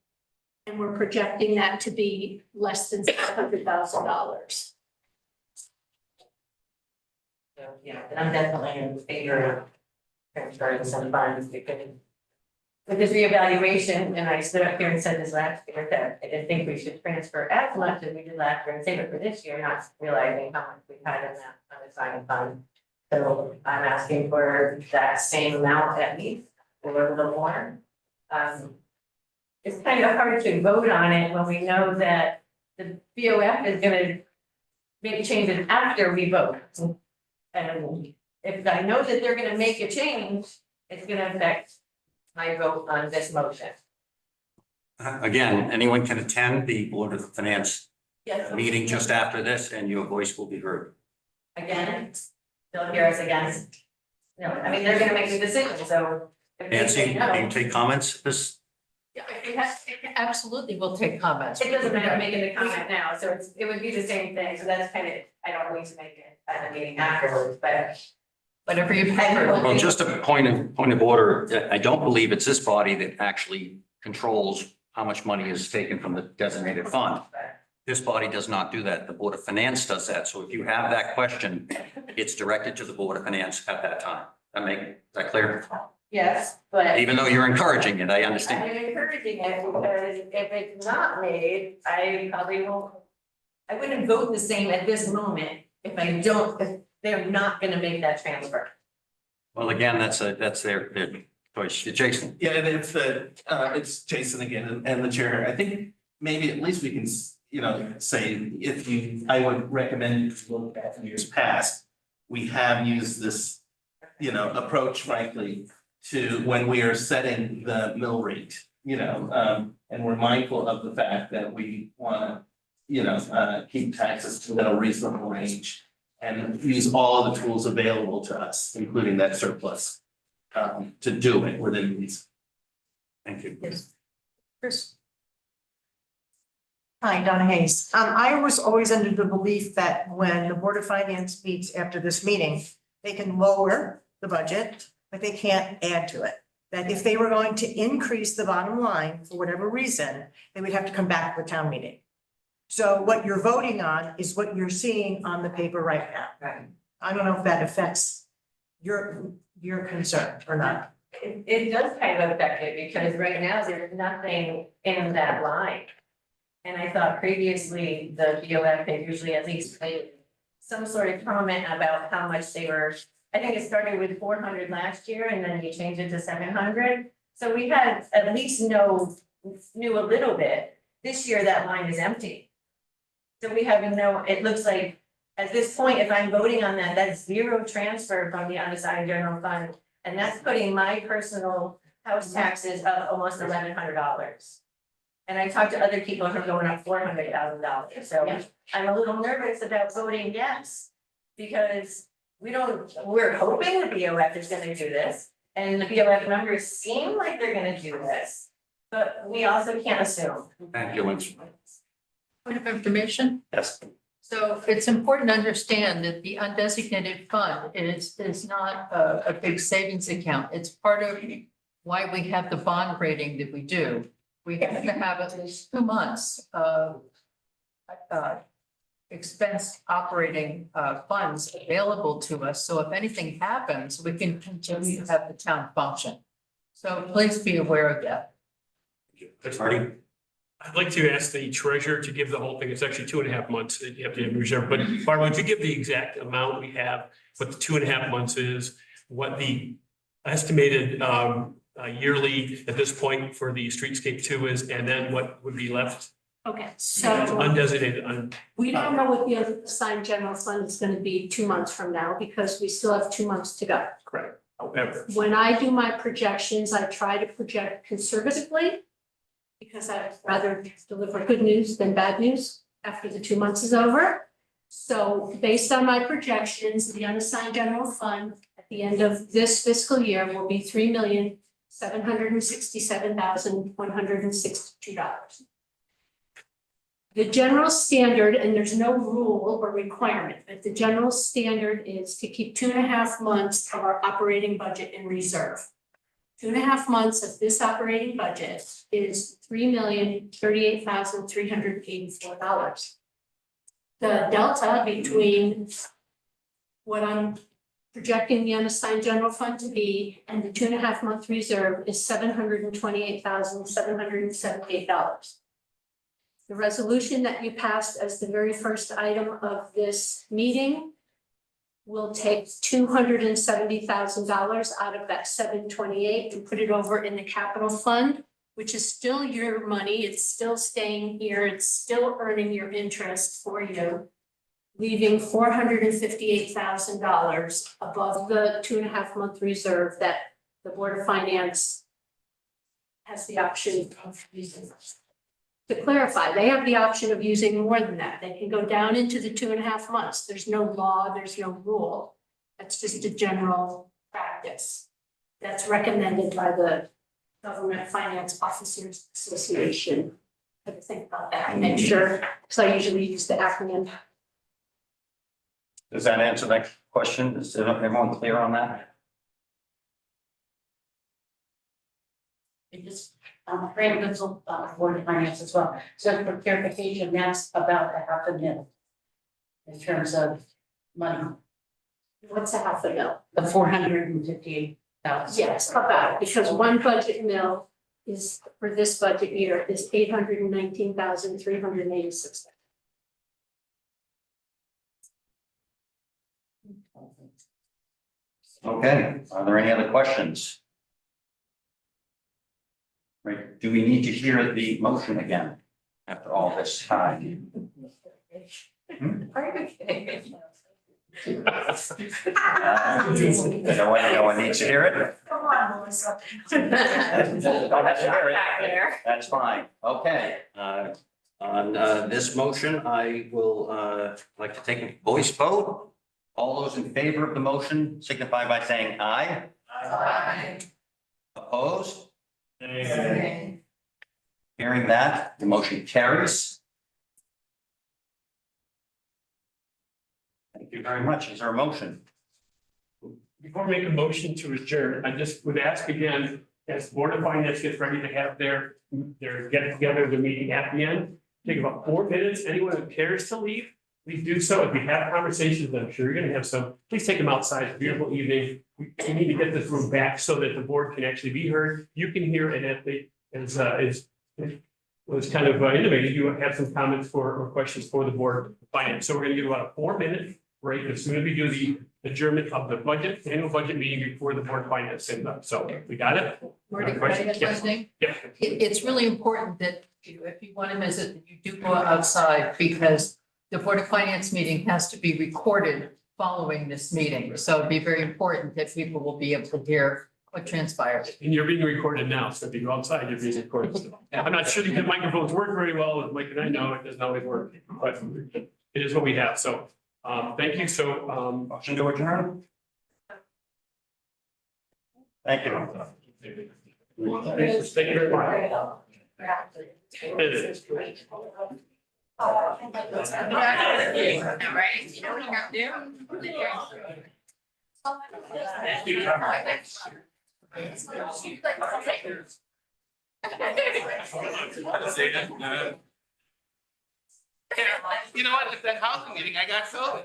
And we're projecting that to be less than $600,000. So, yeah, and I'm definitely in favor of transferring some funds because with this reevaluation, and I stood up here and said this last year, that I didn't think we should transfer as much as we did last year and save it for this year, not realizing how much we had in that unassigned fund. So I'm asking for that same amount at least, or a little more. It's kind of hard to vote on it when we know that the BOF is gonna make changes after we vote. And if I know that they're gonna make a change, it's gonna affect my vote on this motion. Again, anyone can attend the Board of Finance Yes. meeting just after this and your voice will be heard. Again, they'll hear us again. No, I mean, they're gonna make the decision, so. if they Nancy, say no, can you take comments? This, Yeah, absolutely, we'll take comments. it doesn't matter making the comment now, so it would be the same thing, so that's kind of, I don't need to make it at the meeting afterwards, but. Whatever you I prefer. will- well, just a point of order. I don't believe it's this body that actually controls how much money is taken from the designated fund. This body does not do that. The Board of Finance does that. So if you have that question, it's directed to the Board of Finance at that time. Is that clear? Yes, but. Even though you're encouraging it, I understand. I'm encouraging it because if it's not made, I probably won't. I wouldn't vote the same at this moment if they're not gonna make that transfer. Well, again, that's their choice. Jason. Yeah, and it's Jason again and the chair. I think maybe at least we can, say I would recommend you to look at years past. We have used this, approach frankly to when we are setting the mill rate, and we're mindful of the fact that we wanna, keep taxes to a reasonable range and use all of the tools available to us, including that surplus, to do it within these. Thank you. Yes. Chris? Hi, Donna Hayes. I was always under the belief that when the Board of Finance meets after this meeting, they can lower the budget, but they can't add to it. That if they were going to increase the bottom line for whatever reason, they would have to come back to the town meeting. So what you're voting on is what you're seeing on the paper right now. Right. I don't know if that affects your concern or not. It does kind of affect it because right now there's nothing in that line. And I thought previously the BOF had usually at least made some sort of comment about how much they were. I think it started with 400 last year and then you changed it to 700. So we had at least knew a little bit. This year that line is empty. So we have it looks like at this point, if I'm voting on that, that's zero transfer from the unassigned general fund. And that's putting my personal house taxes up almost $1,100. And I talked to other people who are going up $400,000. So I'm a little nervous about voting yes. Because we're hoping the BOF is gonna do this. And the BOF numbers seem like they're gonna do this. But we also can't assume. Thank you, Lynn. Point of information. Yes. So it's important to understand that the undesignated fund is not a big savings account. It's part of why we have the bond rating that we do. We have to have at least 2 months of expense operating funds available to us. So if anything happens, we can continue to have the town function. So please be aware of that. Marty? I'd like to ask the treasurer to give the whole thing, it's actually 2.5 months that you have to have in reserve, but Barbara, would you give the exact amount we have, what the 2.5 months is, what the estimated yearly at this point for the Streetscape 2 is, and then what would be left Okay, so undesignated? we don't know what the unassigned general fund is gonna be 2 months from now because we still have 2 months to go. Correct. However, When I do my projections, I try to project conservatively because I'd rather deliver good news than bad news after the 2 months is over. So based on my projections, the unassigned general fund at the end of this fiscal year will be $3,767,162. The general standard, and there's no rule or requirement, but the general standard is to keep 2.5 months of our operating budget in reserve. 2.5 months of this operating budget is $3,038,384. The delta between what I'm projecting the unassigned general fund to be and the 2.5 month reserve is $728,778. The resolution that you passed as the very first item of this meeting will take $270,000 out of that 728 and put it over in the capital fund, which is still your money. It's still staying here. It's still earning your interest for you, leaving $458,000 above the 2.5 month reserve that the Board of Finance has the option of using. To clarify, they have the option of using more than that. They can go down into the 2.5 months. There's no law, there's no rule. That's just a general practice. That's recommended by the Government Finance Officers Association. I have to think about that and make sure, because I usually use the acronym. Does that answer that question? Is everyone clear on that? It just, Fran Gensel, Board of Finance as well. So for clarification, that's about $500,000 in terms of money, What's a half a mil? the 458,000. Yes, about, because one budget mil is, for this budget year, is $819,386. Okay, are there any other questions? Right, do we need to hear the motion again after all this time? Are you kidding? No one needs to hear it? Come on, Melissa. Don't have to hear it. Back there. That's fine, okay. On this motion, I will like to take a voice vote. All those in favor of the motion signify by saying aye. Aye. Opposed? Hearing that, the motion carries. very much. Is there a motion? Before we make a motion to adjourn, I just would ask again, as Board of Finance gets ready to have their get together, the meeting at the end, take about 4 minutes. Anyone who cares to leave, please do so. If we have conversations, I'm sure you're gonna have some, please take them outside. It's a beautiful evening. We need to get this room back so that the board can actually be heard. You can hear, and if they, was kind of innovative, you have some comments or questions for the Board of Finance. So we're gonna give about a 4-minute break as soon as we do the adjournment of the annual budget meeting before the Board of Finance ends up. So we got it? Marty, can I Question? add one thing? Yeah. It's really important that if you want to visit, that you do go outside because the Board of Finance meeting has to be recorded following this meeting. So it'd be very important that people will be able to hear what transpires. And you're being recorded now, so if you go outside, you're being recorded. I'm not sure the microphones work very well, with Mike and I know it doesn't always work, but it is what we have, so, thank you, so, Motion to adjourn? Thank you. thank you very much. It is. All right, you know what you're gonna do? You know what, at that housing meeting, I got COVID.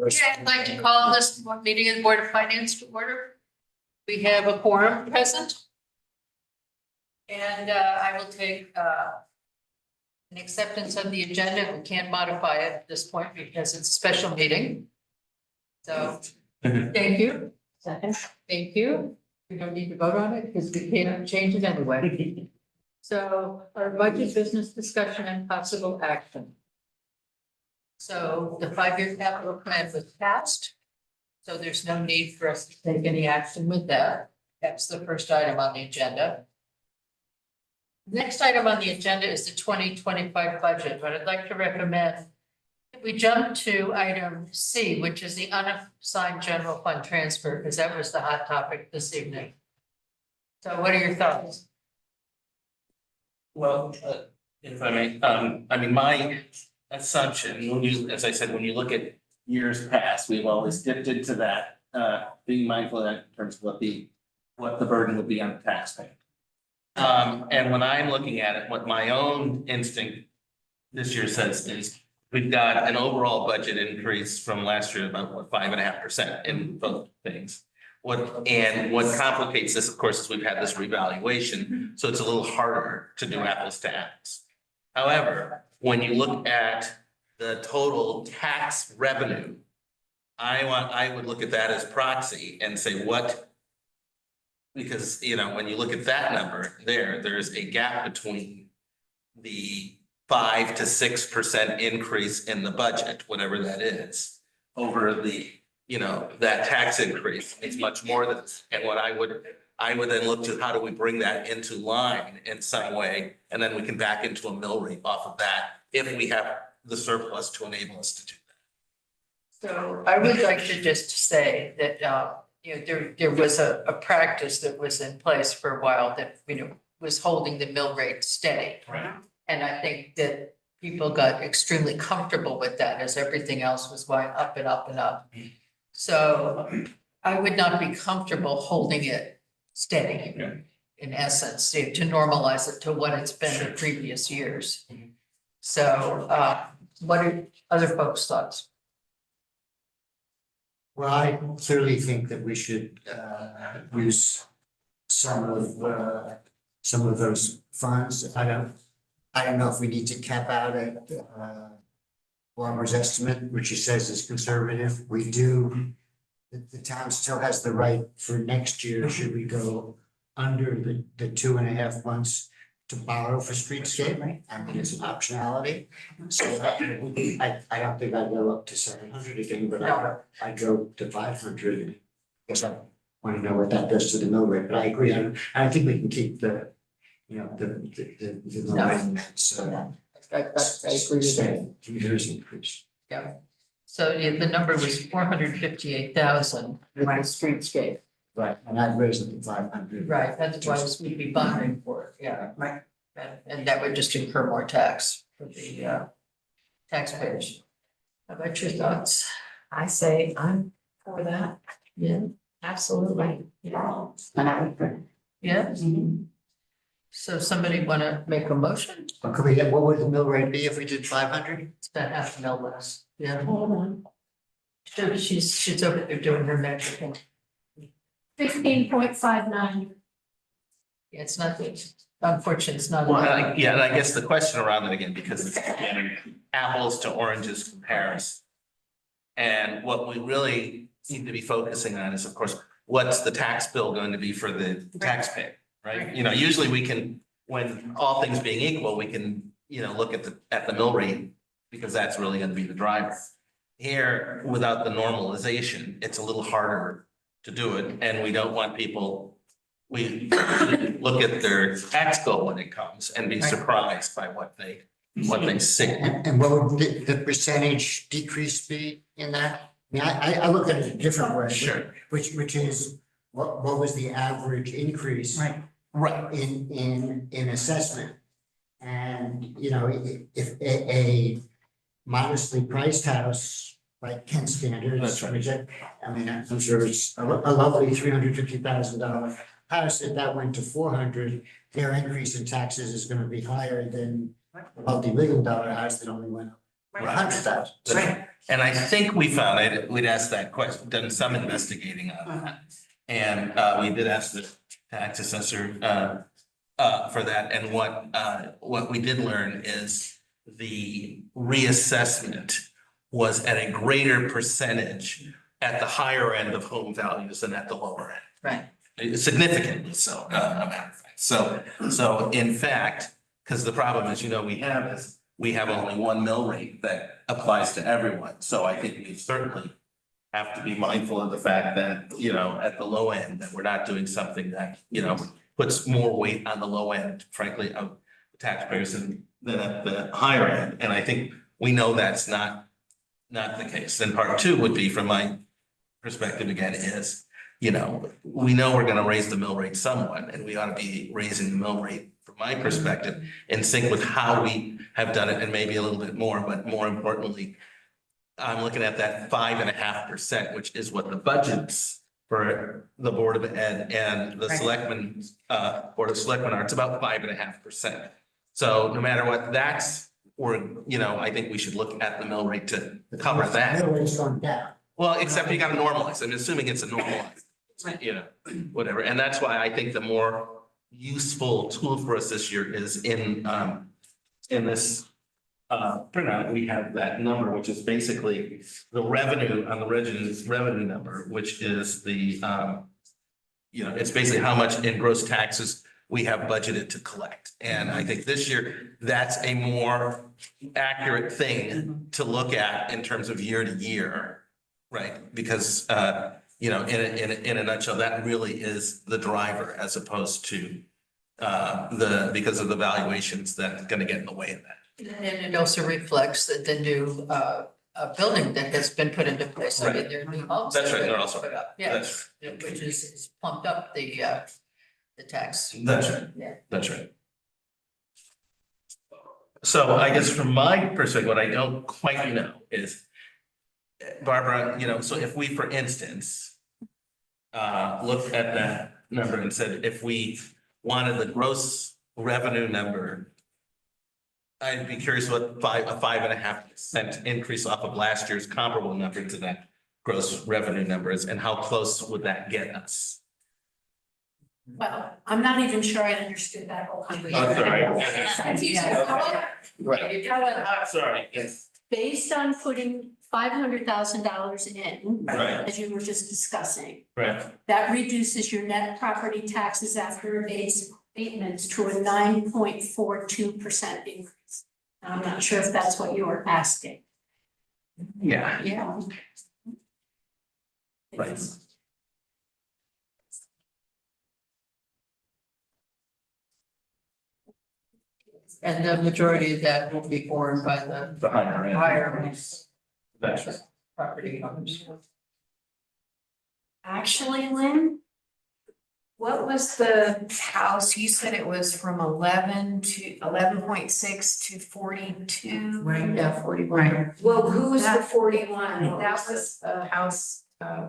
I'd like to call this meeting of the Board of Finance to order. We have a quorum present. And I will take an acceptance of the agenda. We can't modify it at this point because it's a special meeting. So, thank you. Second. Thank you. We don't need to vote on it because we can't change it anyway. So our budget business discussion and possible action. So the 5-year capital plan was passed. So there's no need for us to take any action with that. That's the first item on the agenda. Next item on the agenda is the 2025 budget, but I'd like to recommend that we jump to item C, which is the unassigned general fund transfer, because that was the hot topic this evening. So what are your thoughts? Well, if I may, I mean, my assumption, when you, as I said, when you look at years past, we've always dipped into that, being mindful of that in terms of what the burden would be on the taxpayer. And when I'm looking at it, what my own instinct this year says is we've got an overall budget increase from last year about what, 5.5% in both things. What complicates this, of course, is we've had this revaluation, so it's a little harder to do apples to apples. However, when you look at the total tax revenue, I would look at that as proxy and say what. Because, you know, when you look at that number there's a gap between the 5 to 6% increase in the budget, whatever that is, over the, you know, that tax increase. It's much more than, and what I would then look to, how do we bring that into line in some way? And then we can back into a mill rate off of that if we have the surplus to enable us to do that. So I would like to just say that, you know, there was a practice that was in place for a while that, you know, was holding the mill rate steady. Right. And I think that people got extremely comfortable with that as everything else was going up and up and up. So I would not be comfortable holding it steady. Yeah. In essence, to normalize it to what it's been in previous years. So what are other folks' thoughts? Well, I clearly think that we should use some of those funds. I don't know if we need to cap out at Walmer's estimate, which he says is conservative. We do, the town still has the right for next year, should we go under the 2.5 months to borrow for streetscape. I mean, it's an optionality. So I don't think I'd go up to 700 again, but I'd go to 500. Because I want to know what that does to the mill rate, but I agree. I think we can keep the, you know, the mill rate. So I agree with that. Years increase. Yeah. So yeah, the number was 458,000 for the streetscape. Right, and I'd raise it to 500. Right, that's why we'd be bonding for it, yeah. Right. And that would just incur more tax. for the taxpayers. How about your thoughts? I say I'm for that, Yeah, absolutely. yeah, And I would, yeah. So somebody want to make a motion? could we get, what would the mill rate be if we did 500? It's about half a mil less, yeah. Hold on. So she's over there doing her magic. 15.59. Yeah, it's not, unfortunately, it's not. Well, and I guess the question around it again, because it's again, apples to oranges comparison. And what we really need to be focusing on is, of course, what's the tax bill going to be for the taxpayer, right? You know, usually we can, when all things being equal, we can, you know, look at the mill rate, because that's really gonna be the driver. Here, without the normalization, it's a little harder to do it, and we don't want people, we look at their tax bill when it comes and be surprised by what they see. And what would the percentage decrease be in that? I mean, I look at it a different way. Sure. Which is, what was the average increase? Right. In assessment? And, you know, if a modestly priced house like Kent Standards. That's right. which I mean, I'm sure it's a lovely $350,000 house, if that went to 400, their increase in taxes is gonna be higher than a multi-million-dollar house that only went up Right. 100,000. Right. And I think we found, we'd asked that question, done some investigating on that. And we did ask the tax assessor for that, and what we did learn is the reassessment was at a greater percentage at the higher end of home values than at the lower end. Right. Significantly so, a matter of fact. So in fact, because the problem is, you know, we have only one mill rate that applies to everyone. So I think we certainly have to be mindful of the fact that, you know, at the low end, that we're not doing something that, you know, puts more weight on the low end, frankly, of taxpayers than at the higher end. And I think we know that's not the case. Then part two would be, from my perspective again, is, you know we're gonna raise the mill rate somewhat, and we ought to be raising the mill rate, from my perspective, in sync with how we have done it, and maybe a little bit more, but more importantly, I'm looking at that 5.5%, which is what the budgets for the Board of Ed and the Selectmen, Board of Selectmen are. It's about 5.5%. So no matter what that's, I think we should look at the mill rate to cover that. Mill rate's going down. Well, except you gotta normalize. I'm assuming it's a normalized, whatever. And that's why I think the more useful tool for us this year is in this printout, we have that number, which is basically the revenue on the revenue number, which is the, it's basically how much in gross taxes we have budgeted to collect. And I think this year, that's a more accurate thing to look at in terms of year to year. Right, because in a nutshell, that really is the driver, as opposed to because of the valuations that's gonna get in the way of that. And it also reflects that the new building that has been put into place. I mean, there are new homes. That's that right, have they're been also- put up. that's- Yeah, which is pumped up the tax. That's right. Yeah. That's right. So I guess from my perspective, what I don't quite know is, Barbara, so if we, for instance, looked at that number and said, if we wanted the gross revenue number, I'd be curious what a 5.5% increase off of last year's comparable number to that gross revenue number is, and how close would that get us? Well, I'm not even sure I understood that whole conversation. Oh, sorry. However, Right. Sorry, yes. based on putting $500,000 in, Right. as you were just discussing, Right. that reduces your net property taxes after base abatements to a 9.42% increase. I'm not sure if that's what you were asking. Yeah. Yeah. Right. And the majority of that will be borne by the The higher end. higher That's right. property owners. Actually, Lynn, What was the house? You said it was from 11.6 to 42. Right, yeah, 41. Well, who's the That- 41? That was a house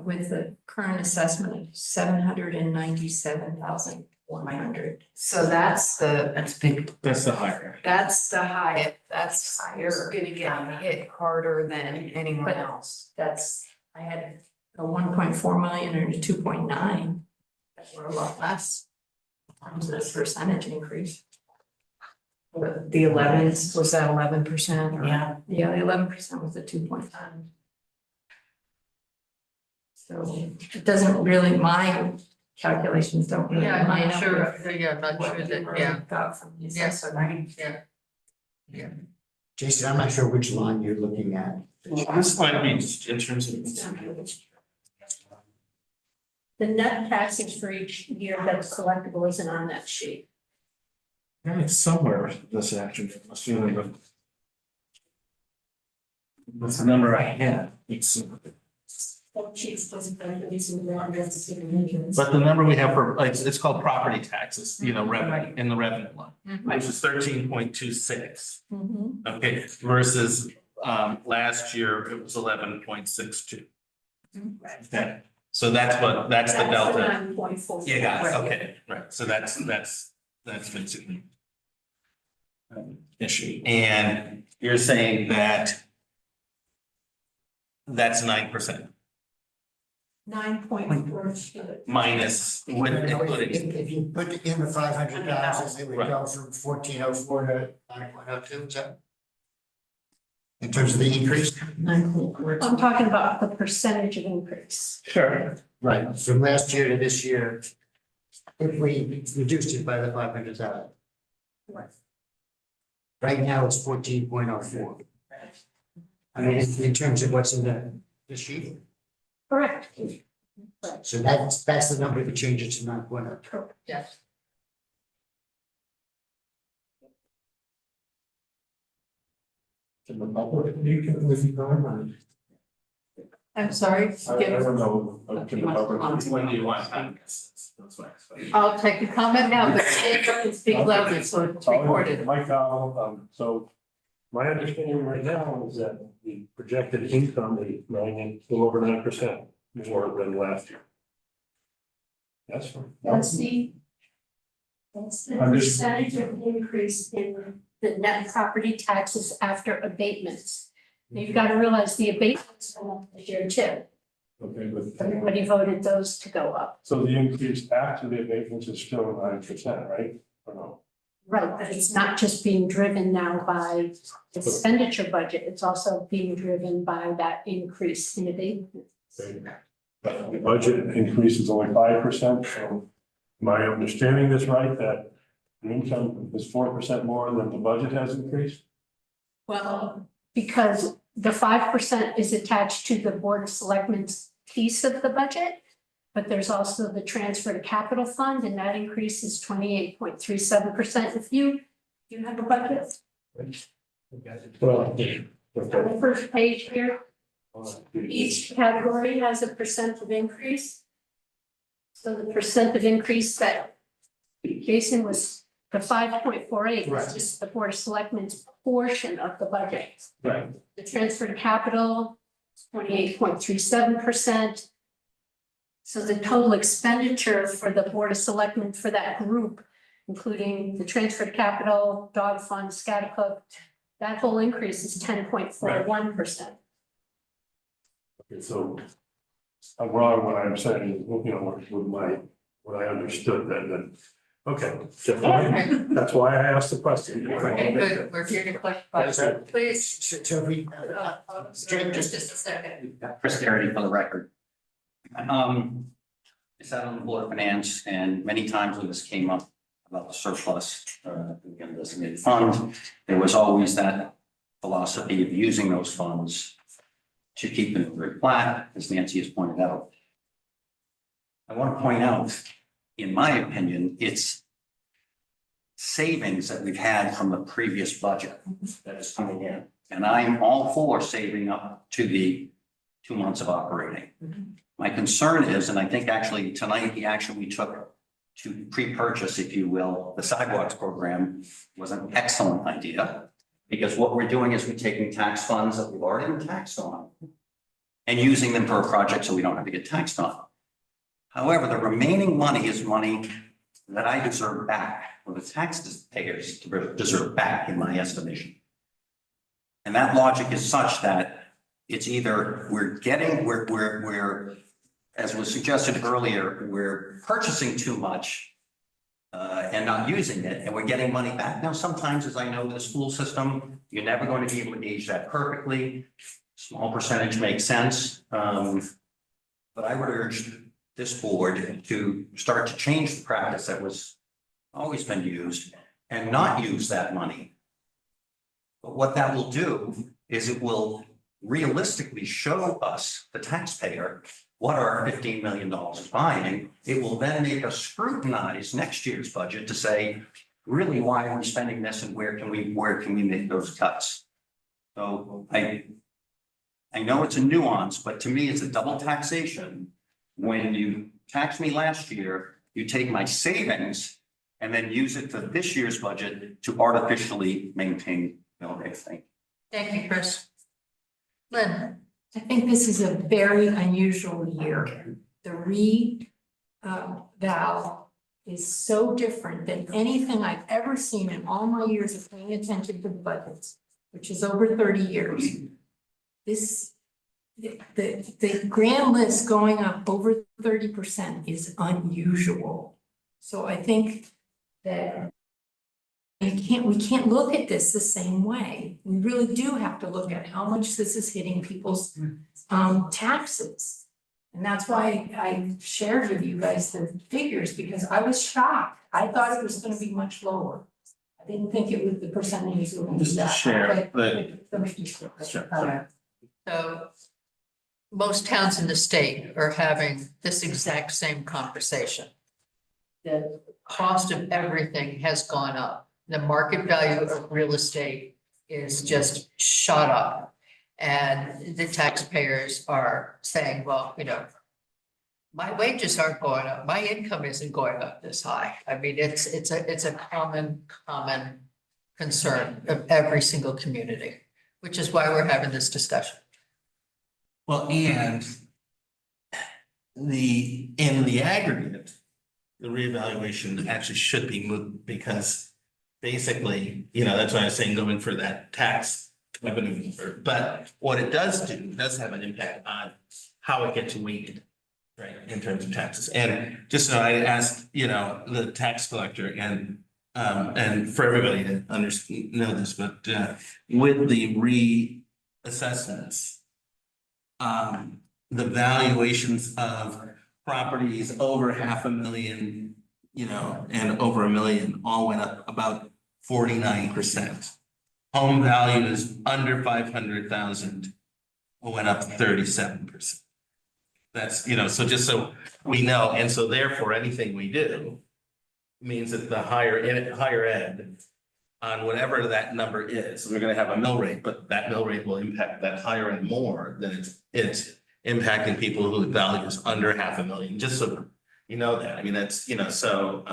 with the current assessment of 797,100. So that's the, That's big. That's the higher. that's the Hyatt. That's, you're gonna get hit harder than anyone else. That's, I had a 1.4 million and a 2.9. That were a lot less. Times this percentage increase. The 11s, was that 11%? Yeah, the 11% was the 2.9. So it doesn't really, my calculations don't really. Yeah, I'm line not up sure. with Yeah, I'm not what sure we that, really yeah. got from the Yes, assessor. yeah. Jason, I'm not sure which line you're looking at. This might be just in terms of. The net taxes for each year that's collectible isn't on that sheet. Yeah, it's somewhere this action, assuming. That's the number I had. It's. That sheet's doesn't have these in there, that's the dimensions. But the number we have for, it's called property taxes, you know, revenue, in the revenue line, which is 13.26. Mhm. Okay, versus last year, it was 11.62. Okay, so that's the delta. 9.4. You got it, okay, right, so that's basically issue, and you're saying that that's 9% 9.4. minus with including. If you put in the 500,000, it would go from 1404 to 9.02, is that? In terms of the increase? I'm talking about the percentage of increase. Sure. Right, from last year to this year, if we reduced it by the 500,000. Right. Right now, it's 14.04. I mean, in terms of what's in the sheet, Correct. so that's the number that changes to 9.02. Yes. I'm sorry. don't know. When do you want time? That's why. I'll take a comment now, but stand up and speak loudly so it's recorded. Mike Powell, so my understanding right now is that the projected income is a little over 9% more than last year. That's fine. That's the I'm just- percentage of increase in the net property taxes after abatements. Now, you've got to realize the abatements went up this year too. Okay, but Everybody voted those to go up. so the increase after the abatements is still 9%, right? Or no? Right, but it's not just being driven now by the expenditure budget, it's also being driven by that increase in abatements. But the budget increase is only 5%, so am I understanding this right, that the income is 4% more than the budget has increased? Well, because the 5% is attached to the Board of Selectmen's piece of the budget. But there's also the transfer to capital fund, and that increase is 28.37%. If you have a budget, Well, on the first page here, each category has a percent of increase. So the percent of increase that Jason was, the 5.48 Right. is just the Board of Selectmen's portion of the budget. right, The transfer to capital, 28.37%. So the total expenditure for the Board of Selectmen for that group, including the transfer to capital, dog fund, Scotticook, that whole increase is 10.41%. okay, so I'm wrong when I'm saying, you know, with my, what I understood then, okay. That's why I asked the question. Okay, good, we're here to clarify, please. So we, Just a second. Chris Garrity for the record. I sat on the Board of Finance and many times when this came up about the surplus, again, designated fund, there was always that philosophy of using those funds to keep it very flat, as Nancy has pointed out. I want to point out, in my opinion, it's savings that we've had from the previous budget that is coming in. And I'm all for saving up to the 2 months of operating. My concern is, and I think actually tonight, the action we took to pre-purchase, if you will, the sidewalks program was an excellent idea. Because what we're doing is we're taking tax funds that we've already been taxed on and using them for a project so we don't have to get taxed on. However, the remaining money is money that I deserve back, or the taxpayers deserve back in my estimation. And that logic is such that it's either we're, as was suggested earlier, we're purchasing too much and not using it, and we're getting money back. Now, sometimes, as I know, the school system, you're never going to be able to gauge that perfectly. Small percentage makes sense. But I would urge this board to start to change the practice that was always been used and not use that money. But what that will do is it will realistically show us, the taxpayer, what our $15 million is buying. It will then make us scrutinize next year's budget to say, really, why are we spending this and where can we make those cuts? So I know it's a nuance, but to me, it's a double taxation. When you tax me last year, you take my savings and then use it for this year's budget to artificially maintain everything. Thank you, Chris. Lynn? I think this is a very unusual year. The reval is so different than anything I've ever seen in all my years of paying attention to the budgets, which is over 30 years. The grand list going up over 30% is unusual. So I think that we can't look at this the same way. We really do have to look at how much this is hitting people's taxes. And that's why I shared with you guys the figures, because I was shocked. I thought it was gonna be much lower. I didn't think it was the percentages would be Just to that. share, So most towns in the state are having this exact same conversation. The cost of everything has gone up. The market value of real estate is just shot up. And the taxpayers are saying, well, my wages aren't going up, my income isn't going up this high. I mean, it's a common concern of every single community, which is why we're having this discussion. Well, and in the aggregate, the reevaluation actually should be moved because basically, that's why I was saying going for that tax revenue number. But what it does have an impact on how it gets weighted, right, in terms of taxes. And just so I asked, the tax collector and for everybody to know this, but with the reassessments, the valuations of properties over $500,000, and over $1 million all went up about 49%. Home values under 500,000 went up 37%. That's, so just so we know, and so therefore anything we do means that the higher ed on whatever that number is, we're gonna have a mill rate, but that mill rate will impact that higher end more than it's impacting people who values under $500,000, just so you know that. I mean, that's, so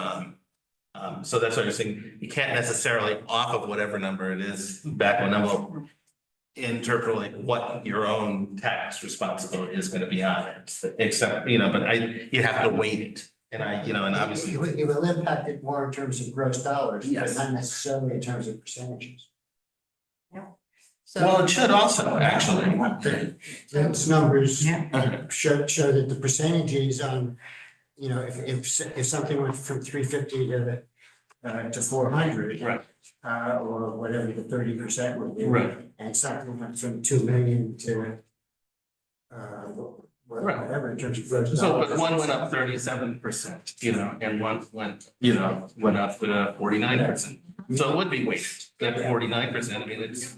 that's what I'm saying. You can't necessarily off of whatever number it is, back when I'm interpolate what your own tax responsibility is gonna be on it, except, but you have to weight it. And and obviously. It will impact it more in terms of gross dollars, but Yes. not necessarily in terms of percentages. Well, it should also, actually. Those numbers Okay. show that the percentages on, if something went from 350 to 400. Right. Or whatever the 30% would be. Right. And something went from 2 million to whatever in terms of gross So, dollars. but one went up 37%, and one went up 49%. So it would be weighted, that 49%, I mean, it's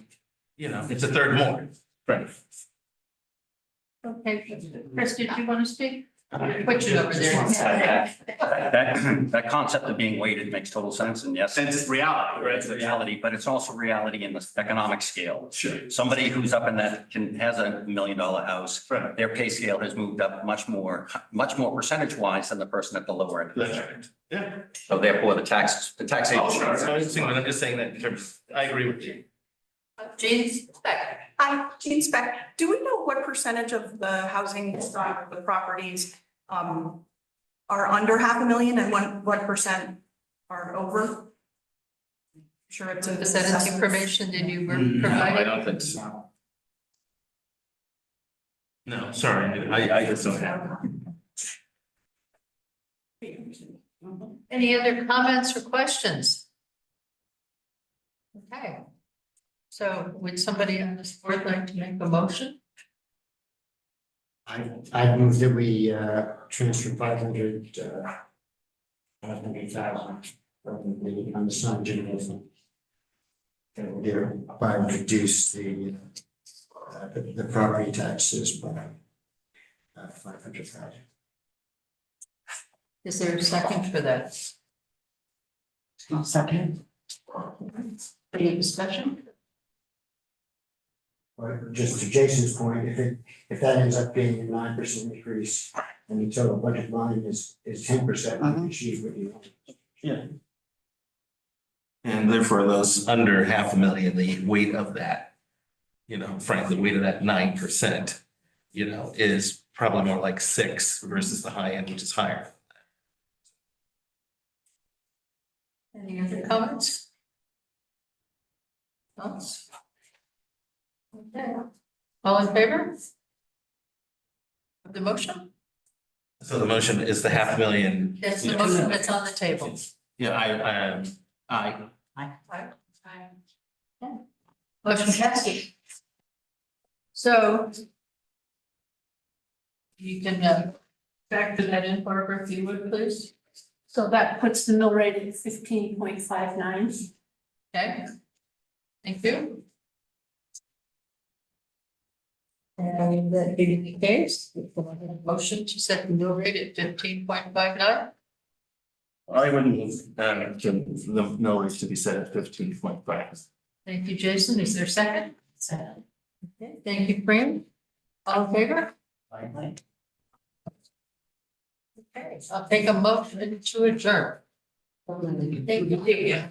a third more. Right. Okay, Chris, did you want to speak? Put you over there. That concept of being weighted makes total sense, and yes. It's reality, right? It's reality, but it's also reality in the economic scale. Sure. Somebody who's up in that has $1 million house, Right. their pay scale has moved up much more percentage wise than the person at the lower end. of the That's scale. right. Yeah. So therefore, the taxation. Oh, sure. I'm just saying that in terms, I agree with you. Jean Speck. Hi, Jean Speck. Do we know what percentage of the housing stock of the properties are under 500,000 and what percent are over? Sure, it's a. Was that information that you were No, I providing? don't think so. No, sorry, I just don't have. Any other comments or questions? Okay. So would somebody on this board like to make a motion? I move that we transfer 500,000 from the unassigned general fund. That will thereby reduce the property taxes by 500,000. Is there a second for that? Second. Any discussion? Or just to Jason's point, if that ends up being a 9% increase and the total budget line is 10%, you achieve what you want. Yeah. And therefore, those under 500,000, the weight of that, frankly, the weight of that 9%, is probably more like 6 versus the high end, which is higher. Any other comments? Thoughts? Okay. All in favor? Of the motion? So the motion is the 500,000. That's the motion that's on the table. Yeah, I. Motion passes. So you can factor that in, Barbara, if you would, please. So that puts the mill rate at 15.59. Okay. Thank you. And that being the case, we can have a motion to set the mill rate at 15.59. I would move, the mill rate to be set at 15.5. Thank you, Jason. Is there a second? Second. Okay, thank you, Fran. All in favor? Okay, I'll take a motion to adjourn. Thank you.